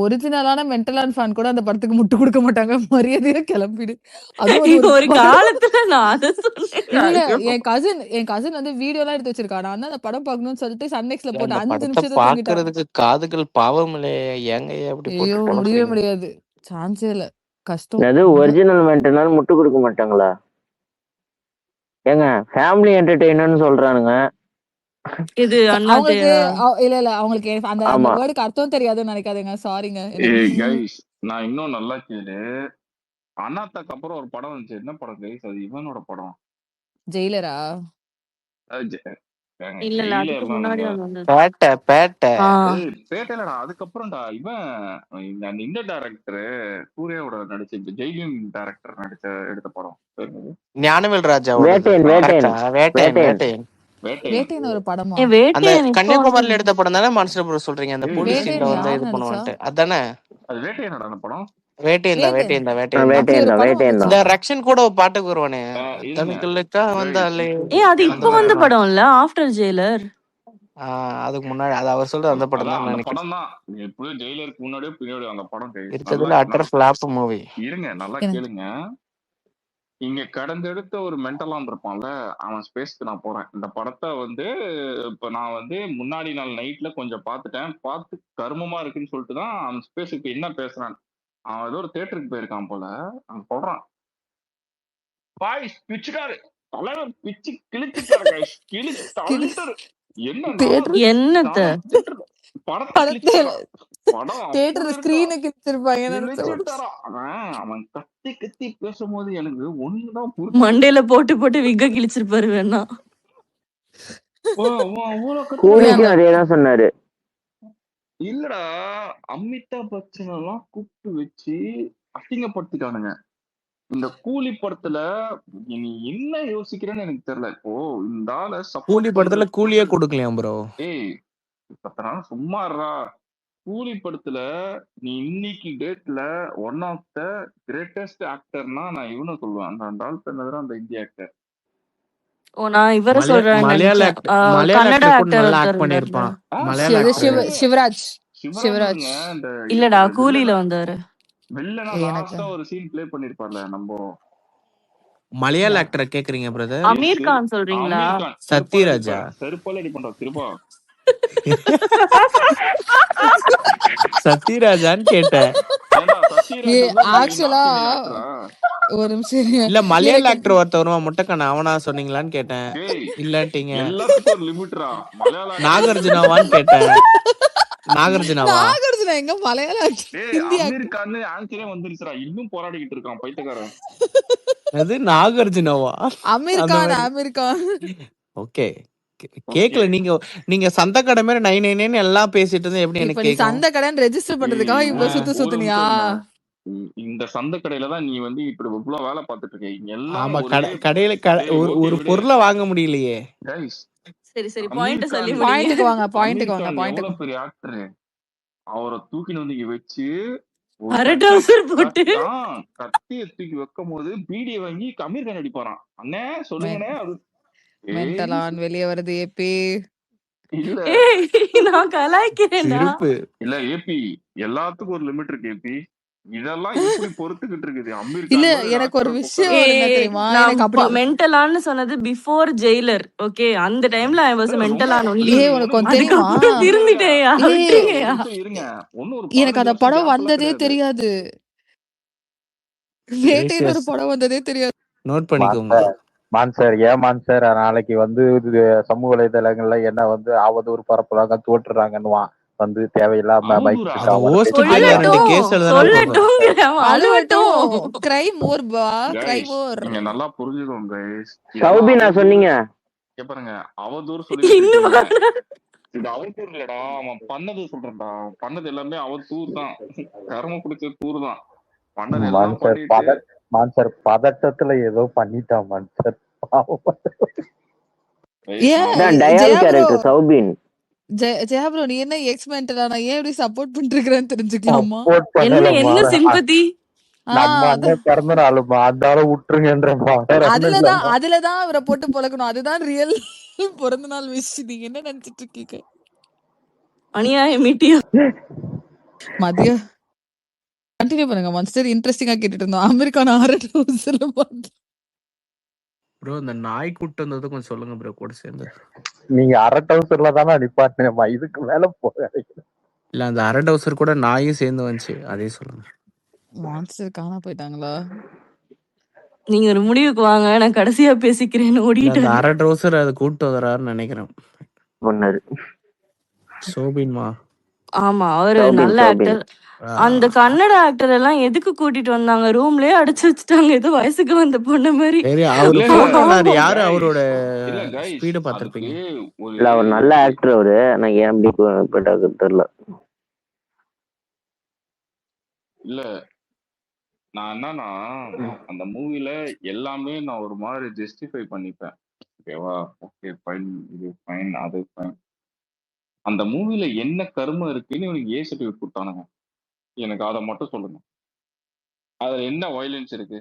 ஒரிஜினலான மென்டலான் ஃபேன் கூட அந்த படத்துக்கு முட்டு கொடுக்க மாட்டாங்க. மரியாதையா கிளம்பிடு. அது ஒரு காலத்துல நான் அத சொன்னேன். என் கசின் வந்து வீடியோ எல்லாம் எடுத்து வச்சிருக்கா. நான் அந்த படம் பார்க்கணும்னு சொல்லிட்டு சன்நெக்ஸ்ல போட்டு 5 படத்தை நிமிஷத்துல பாக்குறதுக்கு காதுகள் பாவம் இல்லையே, ஏங்க அப்படி ஐயோ முடியவே முடியாது, சான்ஸே இல்ல, கஷ்டம். அது ஒரிஜினல் மென்டனால் முட்டு கொடுக்க மாட்டாங்களா? ஏங்க ஃபேமிலி என்டர்டெய்னர்னு சொல்றானுங்க. இது அவங்களுக்கு இல்ல அவங்களுக்கு அந்த வேர்டுக்கு அர்த்தம் தெரியாதுன்னு நினைக்காதீங்க, சாரிங்க. நான் இன்னும் நல்லா கேளு, அண்ணாத்தாக்கு அப்புறம் ஒரு படம் வந்துச்சு. என்ன படம் கைஸ்? அது இவனோட படம், ஜெயிலரா? இல்ல அதுக்கு முன்னாடி பேட்டைலடா. அதுக்கப்புறம்டா இவன் இந்த டைரக்டர் சூர்யாவோட நடிச்ச ஜெயிலின் டைரக்டர் நடிச்ச எடுத்த படம் ஞானவேல் ராஜா வேட்டைன்னு ஒரு படமா? அந்த கன்னியாகுமரியில எடுத்த படம் தானே மான்ஸ்டர் ப்ரோ சொல்றீங்க? அந்த போலீஸ் சீன்ல வந்து இது பண்ணுவான்ட்டு அதானே? அது வேட்டையனடா அந்த படம். இந்த ரக்ஷன் கூட பாட்டுக்கு வருவானே, தனக்குள்ளக்கா வந்தாலே. அது இப்ப வந்த படம் இல்ல, ஆஃப்டர் ஜெயிலர். அதுக்கு முன்னாடி அது அவர் சொல்ற அந்த படம் தான் நினைக்கிறேன். எப்பவும் ஜெயிலருக்கு முன்னாடியே பின்னாடி அந்த படம் இருக்கிறதுல அட்டர் ஃபிளாப் மூவி. இருங்க நல்லா கேளுங்க, இங்க கடந்தெடுத்த ஒரு மென்டலான் இருப்பான்ல, அவன் ஸ்பேஸ்க்கு நான் போறேன். இந்த படத்தை வந்து இப்ப நான் வந்து முன்னாடி நாள் நைட்ல கொஞ்சம் பார்த்து கருமமா இருக்குன்னு சொல்லிட்டு தான் அவன் ஸ்பேஸுக்கு என்ன பேசுறான். அவன் ஏதோ ஒரு தியேட்டருக்கு போயிருக்கான் போல, அவன் சொல்றான், பாய் பிச்சுட்டாரு தலைவர், பிச்சு கிழிச்சுட்டாரு, என்னத்த அவன் கத்தி பேசும்போது எனக்கு ஒண்ணுதான் மண்டையில போட்டு விக்க கிழிச்சிருப்பாரு. வேணா அதேதான் சொன்னாரு. இல்லடா, அமிதாப் பச்சன் எல்லாம் கூப்பிட்டு வச்சு அசிங்கப்படுத்திட்டானுங்க. இந்த கூலி படத்துல நீ என்ன யோசிக்கிறேன்னு எனக்கு தெரியல. இப்போ இந்த ஆள கூலி படத்துல கூலியே கொடுக்கலையா ப்ரோ? சும்மாறா. கூலி படத்துல நீ இன்னைக்கு டேட்ல ஒன் ஆஃப் த கிரேட்டஸ்ட் ஆக்டர்னா நான் இவனும் சொல்லுவேன். அந்த ஆள் பேர் அந்த இந்திய ஆக்டர். நான் இவர சொல்றேன், கன்னட ஆக்டர் பண்ணிருப்பான், சிவராஜ். இல்லடா கூலில வந்தாரு. வில்லனா எனக்கு லாஸ்டா ஒரு சீன் ப்ளே பண்ணிருப்பார்ல நம்ம மலையாள ஆக்டரை கேக்குறீங்க பிரதர்? எஸ் அமீர் கான் சொல்றீங்களா? அமீர் கான். சத்யராஜா. செருப்பால அடி பண்றா திருப்பா. சத்யராஜான்னு கேட்டேன். ஏன்டா ஏ சத்யராஜா தான் ஆக்சுவலா நார்த் இந்தியன் ஆக்டரா? ஒரு நிமிஷம் இருங்க. இல்ல மலையாள எனக்கு ஆக்டர் ஒருத்தர் வருவான் முட்டைக்கண்ண, அவனா சொன்னீங்களான்னு கேட்டேன். டேய் இல்லாட்டீங்க. எல்லாத்துக்கும் ஒரு லிமிட்ரா. மலையாள actor நாகார்ஜுனாவான்னு கேட்டேன். நாகார்ஜுனாவா? நாகார்ஜுனா எங்க மலையாள actor, டேய் ஹிந்தி அமீர் actor. கான் ஆன்சரே வந்துருச்சுடா. இன்னும் போராடிக்கிட்டு இருக்கான் பைத்தியக்காரன். அது நாகார்ஜுனாவா? அமீர் அந்த கான் மாதிரி. அமீர் கான். ஓகே ஓகே கேக்கல. நீங்க சந்த கடை மாதிரி 999 எல்லாம் பேசிட்டு இருந்தா எப்படி இப்ப எனக்கு நீ கேக்கும்? சந்தை கடன் ரெஜிஸ்டர் பண்றதுக்காக ஏய் இவ்வளவு சுத்து ஒரு சுத்துனியா? நிமிஷம் இருங்க. இந்த சந்தை கடையில தான் நீ வந்து இப்படி இவ்வளவு வேலை பார்த்துட்டு இருக்க. இங்க எல்லாமே ஆமா ஒரே கடையில சரி ஒரு ஓகே ஒரு விடு பொருளை வாங்க முடியலையே. கைஸ். சரி சரி, அமீர் பாயிண்ட் சொல்லி கான் முடிங்க. பாயிண்ட்டுக்கு வாங்க, அமீர் பாயிண்ட்டுக்கு வாங்க, கான் பாயிண்ட்டுக்கு. எவ்வளவு பெரிய ஆக்டர். அவரை தூக்கின்னு வந்து இங்க வச்சு ஒரு அரை கட்டை டவுசர் போட்டு கத்திய தூக்கி வைக்கும் போது பீடியை வாங்கி அமீர் கான் அடிப்பாரான். அண்ணே சொல்லுங்கண்ணே. அது ஏய் மென்டலான் வெளியே வருது ஏபி. இல்ல ஏய் நான் கலாய்க்கிறேன்டா. சிரிப்பு. இல்ல ஏபி எல்லாத்துக்கும் ஒரு லிமிட் இருக்கு ஏபி. இதெல்லாம் எப்படி பொறுத்துக்கிட்டு இருக்குது. அமீர் இல்ல கான் மாதிரி ஒரு எனக்கு ஒரு ஆக்டரை விஷயம் உட்கார என்ன ஏய் தெரியுமா, நான் எனக்கு அப்படி மென்டலான்னு சொன்னது பிஃபோர் ஜெயிலர். ஓகே, அந்த டைம்ல ஐ வாஸ் ரொம்ப மென்டலான் ஒன்லி. ஏ உனக்கு ஒன்று தெரியுமா? அதுக்கப்புறம் திருந்திட்டேயா, ஏ ஒரு விட்டுருங்கயா. நிமிஷம் இருங்க. ஒன்னும் ஒரு எனக்கு 15 அந்த வருஷம் படம் கேப் எல்லாம் வந்ததே கிடையாது. தெரியாது. வேட்டைன்னு ஒரு படம் வந்ததே தெரியாது. நோட் பண்ணிக்கோங்க. மான்சர் ஏன் மான்சர் நாளைக்கு வந்து இது சமூக வலைதளங்கள்ல என்ன வந்து அவதூறு பரப்புறாங்க தோற்றுறாங்கன்னுவான் வந்து தேவையில்லாம அவதூறா? மைக் அது இருக்காம ஓஸ்ட் கீழ 2 சொல்லட்டும் கேஸ் எழுதுனா போதும். சொல்லட்டும் அழுவட்டும். அழுவட்டும். கிரை மோர் பா, கிரை கைஸ் மோர். நீங்க நல்லா புரிஞ்சுக்கோங்க கைஸ். சௌபி இதெல்லாம் நான் அவதூறு. சொன்னீங்க. இங்க பாருங்க அவதூறு சொல்லிட்டு இன்னும் இருக்கீங்க. இது அவதூறு இல்லடா. அவன் பண்ணது சொல்றேன்டா. அவன் பண்ணது எல்லாமே அவதூறு தான். கர்ம பிடிச்ச தூர் தான். பண்ணது எல்லாம் மான்சர் பண்ணிட்டு மான்சர் பதட்டத்துல ஏதோ பண்ணிட்டான் மான்சர். கைஸ் ஏன் நான் அதான் ஜெயா டயால் bro, character Soubin. Jaya bro நீ என்ன எக்ஸ் மென்டலா, நான் ஏன் இப்படி சப்போர்ட் பண்ணிட்டு இருக்கிறேன்னு தெரிஞ்சுக்கலாமா? சப்போர்ட் என்ன பண்ணலமா என்ன சிம்பத்தி? நம்ம அதான் அண்ணன் பிறந்த நாளுமா அந்த விட்டுருங்கன்றமா வேற ஒண்ணும் அதுலதான் இல்லம்மா. அதுலதான் அவரை போட்டு பொழக்கணும். அதுதான் ரியல் பிறந்த நாள் விஷ். நீங்க என்ன நினைச்சிட்டு இருக்கீங்க? அநியாயம் மீட்டியா. மதியம் கண்டினியூ பண்ணுங்க மான்ஸ்டர். இன்ட்ரெஸ்டிங்கா கேட்டுட்டு இருந்தோம். அமெரிக்கான ஆரட்ல பார்த்து ப்ரோ இந்த நாய் கூட்டு வந்தது கொஞ்சம் சொல்லுங்க ப்ரோ கூட சேர்ந்து. நீங்க அரை டவுசர்ல தானே நிப்பாட்டினேம்மா, இதுக்கு மேல போகாது. இல்ல அந்த அரை டவுசர் கூட நாயும் சேர்ந்து வந்துச்சு, அதே சொல்லுங்க. மான்ஸ்டர் காணா போயிட்டாங்களா? நீங்க ஒரு முடிவுக்கு வாங்க, நான் கடைசியா பேசிக்கிறேன்னு இல்ல ஓடிட்டு அந்த அரை டவுசர் அதை கூட்டு வர்றாருன்னு நினைக்கிறேன். பண்ணாரு சோபின்மா. ஆமா, அவரு சௌபின் நல்ல சௌபின். ஆக்டர். அந்த கன்னட ஆக்டர் எல்லாம் எதுக்கு கூட்டிட்டு வந்தாங்க? ரூம்லயே அடைச்சு வச்சுட்டாங்க, ஏதோ வயசுக்கு வந்த பொண்ணு மாதிரி. சரி அவரு இல்ல போன் பண்ணாரு. இல்ல யாரு கைஸ். அவரோட இல்ல கைஸ் ஸ்பீடு அதுக்கு பார்த்திருப்பீங்க. ஒரு இல்ல அவர் நல்ல ஆக்டர் அவரு. நான் ஏன் அப்படி போயிட்டாக்கு தெரியல. இல்ல நான் என்னன்னா அந்த மூவில எல்லாமே நான் ஒரு மாதிரி ஜஸ்டிஃபை பண்ணிப்பேன். ஓகேவா? ஓகே ஃபைன், இது ஃபைன், அது ஃபைன். அந்த மூவில என்ன கருமம் இருக்குன்னு இவனுக்கு ஏ சர்டிஃபிகேட் கொடுத்தானுங்க. எனக்கு அதை மட்டும் சொல்லுங்க. அதுல என்ன வயலன்ஸ் இருக்கு?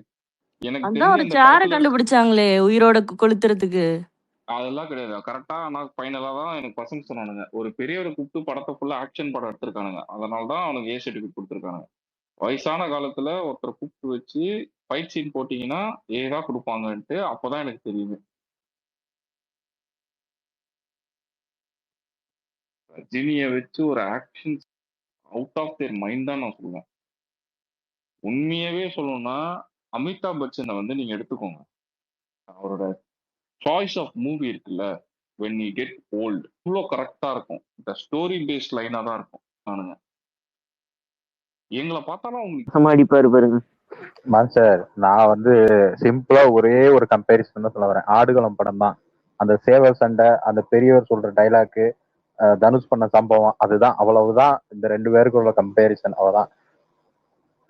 எனக்கு அதான் தெரிஞ்ச ஒரு இந்த சேர படத்துல கண்டுபிடிச்சாங்களே உயிரோட கொளுத்துறதுக்கு. அதெல்லாம் கிடையாது. கரெக்டா நான் ஃபைனலா தான் எனக்கு பசங்க சொன்னானுங்க. ஒரு பெரியவரை கூப்பிட்டு படத்தை ஃபுல்லா ஆக்ஷன் படம் எடுத்திருக்கானுங்க. அதனாலதான் அவனுக்கு ஏ சர்டிஃபிகேட் கொடுத்துருக்கானுங்க. வயசான காலத்துல ஒருத்தரை கூப்பிட்டு வச்சு ஃபைட் சீன் போட்டீங்கன்னா ஏதான் கொடுப்பாங்கன்ட்டு அப்பதான் எனக்கு தெரியுது. ரஜினியை வச்சு ஒரு action out of their mind தான் நான் சொல்லுவேன். உண்மையாவே சொல்லணும்னா அமிதாப் பச்சனை வந்து நீங்க எடுத்துக்கோங்க. அவரோட சாய்ஸ் ஆஃப் மூவி இருக்குல்ல, வென் யூ கெட் ஓல்ட், இவ்வளோ கரெக்டா இருக்கும். இந்த ஸ்டோரி பேஸ்ட் லைனா தான் இருக்கும். நானுங்க எங்களை பார்த்தாலும் உங்களுக்கு அடிப்பாரு பாருங்க. மான்சர் நான் வந்து சிம்பிளா ஒரே ஒரு கம்பேரிசன் தான் சொல்ல வரேன். ஆடுகளம் படம் தான். அந்த சேவல் சண்டை, அந்த பெரியவர் சொல்ற டைலாக்கு, தனுஷ் பண்ண சம்பவம், அதுதான். அவ்வளவுதான் இந்த 2 பேருக்கு உள்ள கம்பேரிசன். அவ்வளவுதான்,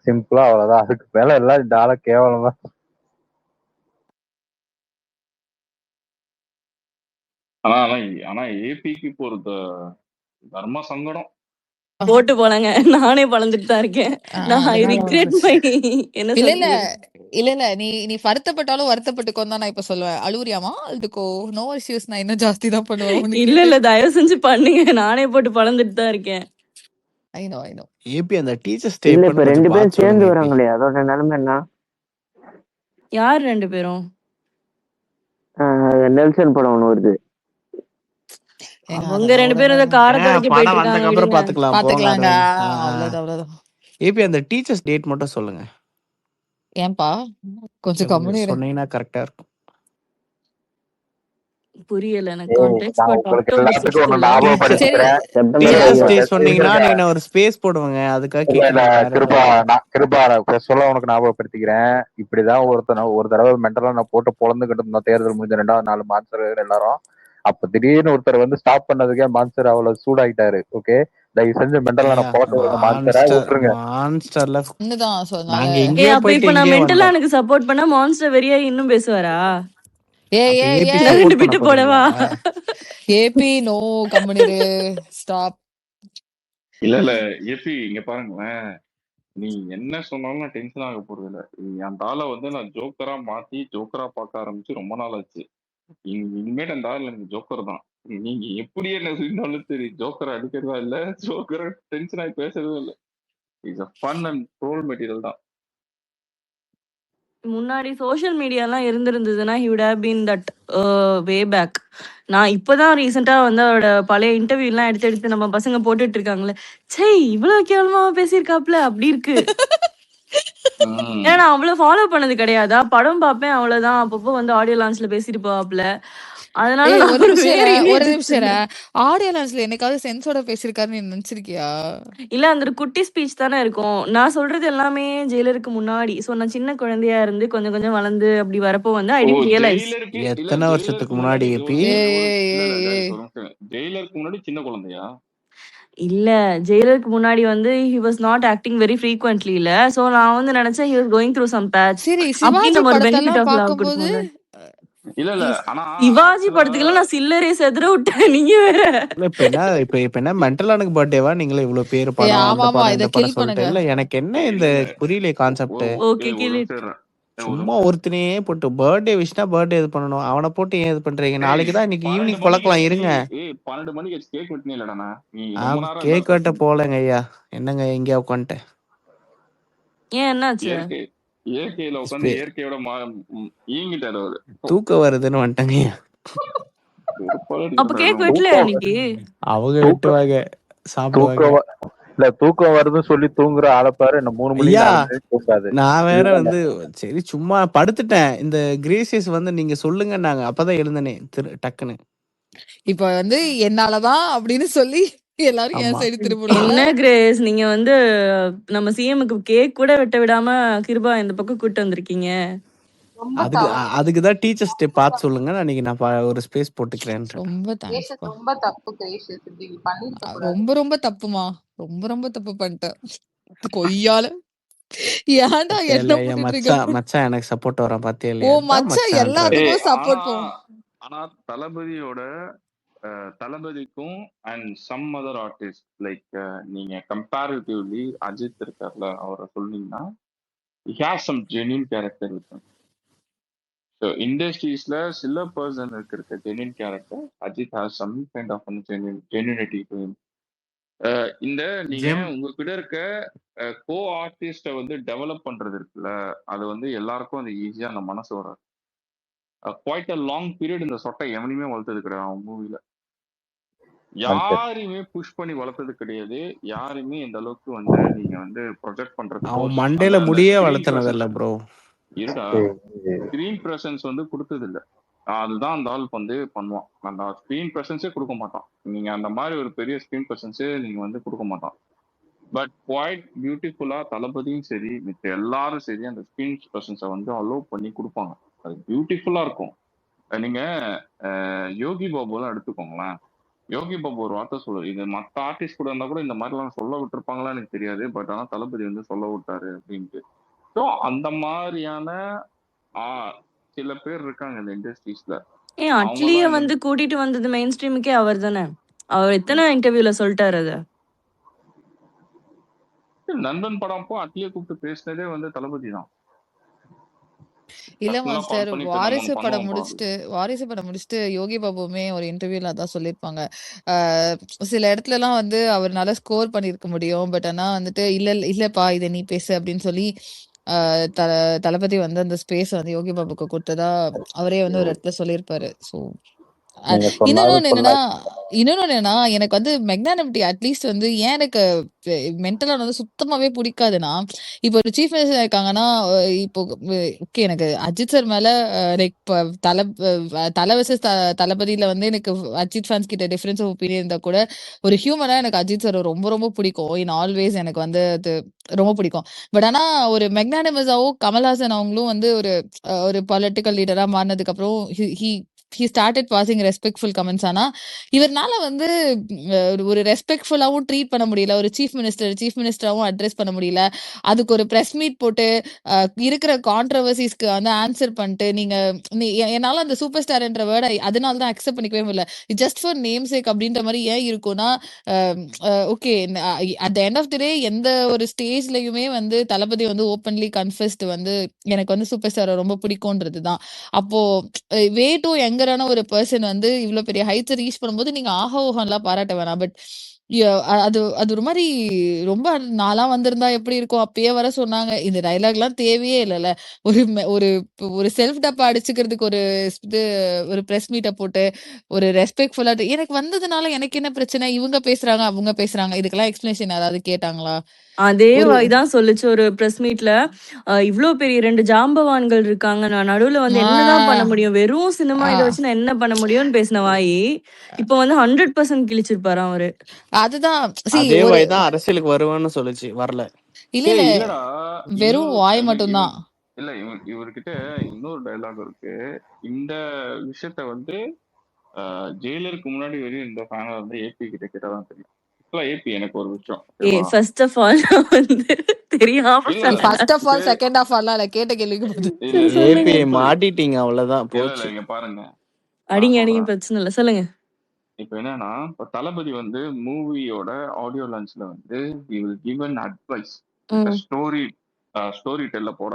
சிம்பிளா அவ்வளவுதான். அதுக்கு மேல எல்லாம் இந்த ஆளை கேவலமா. ஆனா ஏபிக்கு இப்போ ஒரு தர்ம சங்கடம். போட்டு போலாங்க, நானே பழந்துட்டு தான் இருக்கேன். நான் ஐ ரிக்ரெட் மை என்ன இல்ல இல்ல சொல்றது. இல்ல இல்ல நீ வருத்தப்பட்டாலும் வருத்தப்பட்டுக்கோ தான் நான் இப்ப சொல்லுவேன். அழுவுறியாமா அழுதுக்கோ, நோ இஷ்யூஸ். நான் இன்னும் ஜாஸ்தி தான் பண்ணுவேன். இல்ல இல்ல, தயவு செஞ்சு பண்ணுங்க, நானே போட்டு பழந்துட்டு தான் இருக்கேன். ஐ நோ ஏபி அந்த டீச்சர்ஸ் டே இல்ல எப்பன்னு இப்ப கொஞ்சம் 2 பேரும் பார்த்து சொல்லுங்க சேர்ந்து ஏபி. வராங்களே அதோட நிலைமை என்ன? யார் 2 பேரும்? நெல்சன் படம் ஒண்ணு வருது. ஏங்க அவங்க அதெல்லாம் 2 பேரும் விடுங்க. இந்த கார துடைக்க போயிட்டு படம் இருக்காங்க வந்ததுக்கு அப்புறம் விடுங்க. பாத்துக்கலாம் போங்க பாத்துக்கலாங்க. அரவிந்த். அவ்வளவுதான். ஏபி அந்த டீச்சர்ஸ் டேட் மட்டும் சொல்லுங்க. ஏன்பா கொஞ்சம் கம்முனு இரு. சொன்னீங்கன்னா கரெக்டா இருக்கும். புரியல எனக்கு ஏய், கான்டெக்ட். நான் பட் உங்களுக்கு அக்டோபர் எல்லாத்துக்கும் 6th ஒண்ணு இல்ல. சரி ஞாபகப்படுத்திக்கிறேன். செப்டம்பர் டீச்சர்ஸ் 5 டே இல்ல, சொன்னீங்கன்னா இருங்க. நான் ஒரு ஸ்பேஸ் போடுவேங்க. அதுக்காக இல்ல கேக்குறேன் வேற கிருபா, எதுவும் இல்ல. கிருபா நான் சொல்ல உனக்கு ஞாபகப்படுத்திக்கிறேன். இப்படிதான் ஒரு தடவை மென்டலா நான் போட்டு பொழந்துகிட்டு இருந்தோம். தேர்தல் முடிஞ்ச 2வது நாள் மான்சர் எல்லாரும். அப்ப திடீர்னு ஒருத்தர் வந்து ஸ்டாப் பண்ணதுக்கே மான்சர் அவ்வளவு சூடாயிட்டாரு. ஓகே, தயவு செஞ்சு மென்டலா ஐயா நான் பொழக்க விடுங்க மான்சரை விட்டுருங்க. மான்ஸ்டர்ல ஒண்ணுதான் சொன்னால நாங்க ஏய் எங்கேயோ அப்ப போயிட்டு இப்ப நான் இங்கேயே மென்டலா வந்தோம். எனக்கு சப்போர்ட் பண்ணா மான்ஸ்டர் வெறியா இன்னும் பேசுவாரா? ஏய் அப்ப ஏய் ஏபி ஏய் நான் 2 சப்போர்ட் பண்ண பிட்டு போடவா? போறீங்களா? ஏபி நோ கம்முனிரு ஸ்டாப். இல்ல ஏபி இங்க பாருங்களேன். நீ என்ன சொன்னாலும் நான் டென்ஷன் ஆக போறது இல்ல. அந்த ஆளை வந்து நான் ஜோக்கரா மாத்தி ஜோக்கரா பார்க்க ஆரம்பிச்சு ரொம்ப நாள் ஆச்சு. இனிமேட்டு அந்த ஆள் எனக்கு ஜோக்கர் தான். நீங்க எப்படி என்ன சொன்னாலும் சரி, ஜோக்கரை அடிக்கிறதா இல்ல, ஜோக்கரை டென்ஷன் ஆகி பேசுறதும் இல்ல. It's fun and troll material தான். முன்னாடி social மீடியாலாம் இருந்திருந்ததுன்னா he would have been that way back. நான் இப்பதான் ரீசெண்டா வந்து அவரோட பழைய இன்டர்வியூலாம் எடுத்து நம்ம பசங்க போட்டுட்டு இருக்காங்களே, ச்சே இவ்வளவு கேவலமா பேசியிருக்காப்ல அப்படி இருக்கு. ஏன்னா நான் அவ்வளவு ஃபாலோ பண்ணது கிடையாதா, படம் பார்ப்பேன் அவ்வளவுதான். அப்பப்போ வந்து ஆடியோ லான்ச்ல பேசிட்டு போவாப்ல. அதனால ஏய் நான் ஒரு ஒரு நிமிஷம் வேற இரு, ஒரு இமேஜ் நிமிஷம் இரு. ஆடியோ லான்ச்ல என்னைக்காவது சென்ஸோட பேசியிருக்காருன்னு நீ நினைச்சிருக்கியா? இல்ல அந்த ஒரு குட்டி ஸ்பீச் தானே இருக்கும். நான் சொல்றது எல்லாமே ஜெயிலருக்கு முன்னாடி. சோ நான் சின்ன குழந்தையா இருந்து கொஞ்சம் கொஞ்சம் வளர்ந்து அப்படி வரப்போ வந்து ஐ ஓ டென்ட் ரியலைஸ். ஜெயிலருக்கு இல்ல, எத்தனை வருஷத்துக்கு ஜெயிலருக்கு முன்னாடி முன்னாடி ஏபி? ஏய் ஒரு ஏய் இல்ல ஏய் இல்ல ஏய் ஒரு நிமிஷம். ஜெயிலருக்கு முன்னாடி சின்ன குழந்தையா? இல்ல ஜெயிலருக்கு முன்னாடி வந்து he was not acting very frequently இல்ல. சோ நான் வந்து நினைச்சேன் he was going through some patch. சரி அப்படி சிவாஜி நம்ம ஒரு பெனிஃபிட் படத்தெல்லாம் ஆஃப் லவ் பார்க்கும்போது கொடுப்போம்ல. இல்ல ஆனா சிவாஜி ஆக்சுவலா படத்துக்கெல்லாம் நான் சில்லறைய செதற விட்டேன். நீங்க வேற. இல்ல இப்ப என்ன மென்டலானுக்கு பர்த்டேவா? நீங்களே இவ்வளவு பேரு ஏய் படம் ஆமா அந்த ஆமா படம் இத இந்த படம் கில் சொல்லிட்டு பண்ணுங்க. இல்ல எனக்கு என்ன இந்த இல்ல புரியல கான்செப்ட். ஓகே ஒரு கில் நிமிஷம் இட். இருடா. ஒரு சும்மா நிமிஷம். ஒருத்தனையே போட்டு பர்த்டே விஷனா பர்த்டே இது பண்ணணும். அவனை போட்டு ஏன் இது பண்றீங்க? நாளைக்கு தான் இன்னைக்கு 12 ஈவினிங் மணிக்கு பழக்கலாம் ஆச்சு. இருங்க. 12 மணிக்கு ஆச்சு. கேக் வெட்டினே இல்லடா. நீ ரொம்ப நேரம் கேக் இருந்தாலும் வெட்ட கஷ்டம். போலங்க ஐயா. என்னங்க இங்கே உட்காந்துட்டேன். ஏன் என்னாச்சு? இயற்கையில உட்காந்து இயற்கையோட ஈங்கிட்டாரு அவரு. தூக்கம் வருதுன்னு வந்துட்டேங்க ஐயா. அப்ப கேக் வெட்டலையா அன்னைக்கு? அவங்க வெட்டுவாங்க, சாப்பிடுவாங்க. தூக்கம் வருதுன்னு சொல்லி தூங்குற ஆளை பாரு. என்ன 3 மணி ஐயா 4 மணி தூக்காது. நான் வேற வந்து சரி சும்மா படுத்துட்டேன். இந்த கிரேசியஸ் வந்து நீங்க சொல்லுங்கன்னாங்க. அப்பதான் எழுந்தனே டக்குன்னு. இப்ப வந்து என்னாலதான் அப்படின்னு சொல்லி எல்லாரும் என் ஆமா. சைடு திரும்பணும்ல. என்ன கிரேஸ் நீங்க வந்து நம்ம சிஎம்க்கு கேக் கூட வெட்ட விடாம கிருபா இந்த பக்கம் கூட்டு வந்திருக்கீங்க. ரொம்ப அதுக்குதான் டீச்சர்ஸ் டே பார்த்து சொல்லுங்க. அன்னைக்கு நான் ஒரு ஸ்பேஸ் போட்டுக்கிறேன். ரொம்ப தேங்க்ஸ். ரொம்ப தப்பு கிரேஷியஸ். இப்படி பண்ணிருக்க கூடாது. ரொம்ப ரொம்ப தப்புமா. ரொம்ப ரொம்ப தப்பு பண்ணிட்டேன். கொய்யால ஏன்டா என்ன போட்டுட்டு இருக்க? மச்சான் எனக்கு சப்போர்ட் வர பாத்தியா ஓ இல்லையா? மச்சான் எல்லாத்துக்கும் சப்போர்ட் பண்ணும். ஆனா தளபதிக்கும் and some other artist like நீங்க கம்பேரிட்டிவ்லி அஜித் இருக்கார்ல, அவரை சொன்னீங்கன்னா he has some genuine character with him. So இண்டஸ்ட்ரீஸ்ல சில பர்சன் இருக்க genuine character, Ajith has some kind of genuinity to him. இந்த நீங்க உங்ககிட்ட இருக்க கோ ஆர்டிஸ்ட வந்து டெவலப் பண்றது இருக்குல்ல, அது வந்து எல்லாருக்கும் அது ஈஸியா அந்த மனசு வராது. குவைட் அ லாங் பீரியட் இந்த சொட்டை எவனையுமே வளர்த்தது கிடையாது. அவன் மூவில யாரையுமே புஷ் பண்ணி வளர்த்தது கிடையாது. யாருமே இந்த அளவுக்கு வந்து நீங்க வந்து ப்ரொஜெக்ட் பண்றது அவன் மண்டையில முடியே வளர்த்தனது இல்ல ப்ரோ. இருடா, ஸ்கிரீன் பிரசன்ஸ் வந்து கொடுத்தது இல்ல. அதுதான் அந்த ஆள் வந்து பண்ணுவான். அந்த ஸ்கிரீன் பிரசன்ஸே கொடுக்க மாட்டான். நீங்க அந்த மாதிரி ஒரு பெரிய ஸ்கிரீன் பிரசன்ஸே நீங்க வந்து கொடுக்க மாட்டான். பட் குவைட் பியூட்டிஃபுல்லா தளபதியும் சரி மித்த எல்லாரும் சரி அந்த ஸ்கிரீன் பிரசன்ஸை வந்து அலோவ் பண்ணி கொடுப்பாங்க. அது பியூட்டிஃபுல்லா இருக்கும். நீங்க யோகி பாபுலாம் எடுத்துக்கோங்களேன். யோகி பாபு ஒரு வார்த்தை சொல்லுவார், இது மற்ற ஆர்டிஸ்ட் கூட இருந்தா கூட இந்த மாதிரிலாம் சொல்ல விட்டுருப்பாங்களா எனக்கு தெரியாது, பட் ஆனால் தளபதி வந்து சொல்ல விட்டாரு அப்படின்ட்டு. ஸோ அந்த மாதிரியான சில பேர் இருக்காங்க இந்த இண்டஸ்ட்ரீஸ்ல. அட்லிய வந்து கூட்டிட்டு வந்தது மெயின் ஸ்ட்ரீமுக்கே அவர் தானே. அவர் எத்தனை இன்டர்வியூல சொல்லிட்டாரு அத. நண்பன் படம் அப்போ அட்லியை கூப்பிட்டு பேசினதே வந்து தளபதி தான். இல்ல பர்சனலா மாஸ்டர், கால் பண்ணி வாரிசு நம்ம படம் பண்ணுவோம் ப்ராப்ளம். வாரிசு படம் முடிச்சுட்டு யோகி பாபுவுமே ஒரு இன்டர்வியூல அதான் சொல்லியிருப்பாங்க. சில இடத்துலலாம் வந்து அவர்னால ஸ்கோர் பண்ணியிருக்க முடியும். பட் ஆனா வந்துட்டு இல்லப்பா இதை நீ பேசு அப்படின்னு சொல்லி தளபதி வந்து அந்த ஸ்பேஸ் வந்து யோகி பாபுக்கு கொடுத்ததா அவரே வந்து ஒரு இடத்துல சொல்லியிருப்பாரு. ஸோ நீங்க சொன்னாலும் இன்னொன்னு என்னன்னா எனக்கு வந்து மெக்னானிமிட்டி அட்லீஸ்ட் வந்து ஏன் எனக்கு மென்டலா வந்து சுத்தமாவே பிடிக்காதுன்னா, இப்போ ஒரு சீஃப் மினிஸ்டர் இருக்காங்கன்னா இப்போ ஓகே எனக்கு அஜித் சார் மேல லைக் தலை வர்சஸ் தளபதியில வந்து எனக்கு அஜித் ஃபேன்ஸ் கிட்ட டிஃபரன்ஸ் ஆஃப் ஒப்பீனியன் இருந்தா கூட ஒரு ஹியூமனா எனக்கு அஜித் சார் ரொம்ப ரொம்ப பிடிக்கும். இன் ஆல்வேஸ் எனக்கு வந்து அது ரொம்ப பிடிக்கும். பட் ஆனா ஒரு மெக்னானிமஸாவும் கமல்ஹாசன் அவங்களும் வந்து ஒரு பொலிட்டிக்கல் லீடரா மாறினதுக்கு அப்புறம் he started passing respectful comments. ஆனா இவர்னால வந்து ஒரு ரெஸ்பெக்ட்ஃபுல்லாவும் ட்ரீட் பண்ண முடியல. ஒரு சீஃப் மினிஸ்டராவும் அட்ரஸ் பண்ண முடியல. அதுக்கு ஒரு பிரஸ் மீட் போட்டு இருக்கிற கான்ட்ரவர்சிஸ்க்கு வந்து ஆன்சர் பண்ணிட்டு என்னால அந்த சூப்பர் ஸ்டார்ன்ற வேர்டை அதனால தான் அக்செப்ட் பண்ணிக்கவே முடியல. ஜஸ்ட் ஃபார் நேம் சேக் அப்படின்ற மாதிரி ஏன் இருக்கும்னா okay at the end of the day எந்த ஒரு ஸ்டேஜ்லயுமே வந்து தளபதி வந்து ஓப்பன்லி கன்ஃபெஸ்ட் வந்து எனக்கு வந்து சூப்பர் ஸ்டாரை ரொம்ப பிடிக்கும்ன்றது தான். அப்போ வே டூ யங்கரான ஒரு பர்சன் வந்து இவ்வளவு பெரிய ஹைட்ஸ் ரீச் பண்ணும்போது நீங்க ஆஹா ஓஹன்லாம் பாராட்ட வேணாம். பட் அது அது ஒரு மாதிரி ரொம்ப நாளாம் வந்திருந்தா எப்படி இருக்கும் அப்பயே வர சொன்னாங்க. இந்த டைலாக் எல்லாம் தேவையே இல்லைல்ல. ஒரு ஒரு செல்ஃப் டப்பா அடிச்சுக்கிறதுக்கு இது ஒரு பிரஸ் மீட்டை போட்டு ஒரு ரெஸ்பெக்ட்ஃபுல்லா எனக்கு வந்ததுனால எனக்கு என்ன பிரச்சனை? இவங்க பேசுறாங்க அவங்க பேசுறாங்க இதுக்கெல்லாம் எக்ஸ்பிளனேஷன் யாராவது கேட்டாங்களா? அதே வாய்தான் சொல்லுச்சு ஒரு பிரஸ் மீட்ல. இவ்ளோ பெரிய 2 ஜாம்பவான்கள் இருக்காங்க. நான் நடுவுல வந்து என்னதான் பண்ண முடியும்? வெறும் சினிமா இதை வச்சு நான் என்ன பண்ண முடியும்னு பேசின வாயி இப்ப வந்து 100% கிழிச்சிருப்பாராம் அவரு. அதுதான் அதே வாய் தான் அரசியலுக்கு வருவான்னு சொல்லுச்சு, வரல. இல்லடா வெறும் வாய் மட்டும்தான். இல்ல இவர்கிட்ட இன்னொரு டைலாக் இருக்கு. இந்த விஷயத்த வந்து ஜெயிலருக்கு முன்னாடி வரையும் இந்த ஃபேனை வந்து ஏபி கிட்ட கேட்டதான் தெரியும். ஏபி எனக்கு ஒரு விஷயம் ஃபர்ஸ்ட் ஆஃப் ஆல் வந்து தெரியாம first of all second of all கேட்ட கேள்விக்கு ஏபி மாட்டிட்டீங்க அவ்வளவுதான் போச்சு. பாருங்க அடிங்க பிரச்சனை இல்ல சொல்லுங்க. இப்ப என்னன்னா தளபதி வந்து மூவியோட ஆடியோ லான்ச்ல வந்து he will give an advice story டெல்ல போட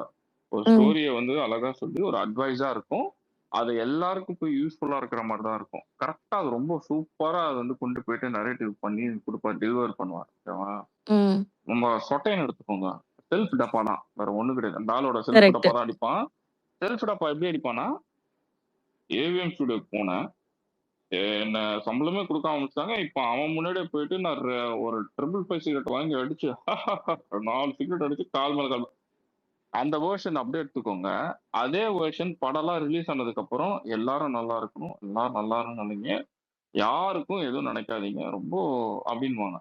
ஒரு ஸ்டோரியை வந்து அழகா சொல்லி ஒரு அட்வைஸா இருக்கும். அது எல்லாருக்கும் போய் யூஸ்ஃபுல்லா இருக்கிற மாதிரி தான் இருக்கும். கரெக்டா அது ரொம்ப சூப்பரா அது வந்து கொண்டு போயிட்டு நரேட்டிவ் பண்ணி கொடுப்பார், டெலிவர் பண்ணுவார். ஓகேவா? நம்ம சொட்டைன்னு எடுத்துக்கோங்க, செல்ஃப் டப்பா தான், வேற ஒண்ணு கிடையாது. அந்த ஆளோட செல்ஃப் டப்பா தான் அடிப்பான். செல்ஃப் டப்பா எப்படி அடிப்பானா, ஏவிஎம் ஸ்டுடியோக்கு போனேன், என்ன சம்பளமே கொடுக்க ஆரம்பிச்சாங்க. இப்ப அவன் முன்னாடியே போயிட்டு நான் ஒரு 555 சிகரெட் வாங்கி அடிச்சு 4 சிகரெட் அடிச்சு கால் மேல கால், அந்த வேர்ஷன் அப்படியே எடுத்துக்கோங்க. அதே வேர்ஷன் படம்லாம் ரிலீஸ் ஆனதுக்கு அப்புறம் எல்லாரும் நல்லா இருக்கணும், எல்லாரும் நல்லா இருந்தீங்க, யாருக்கும் எதுவும் நினைக்காதீங்க ரொம்ப அப்படின்வாங்க.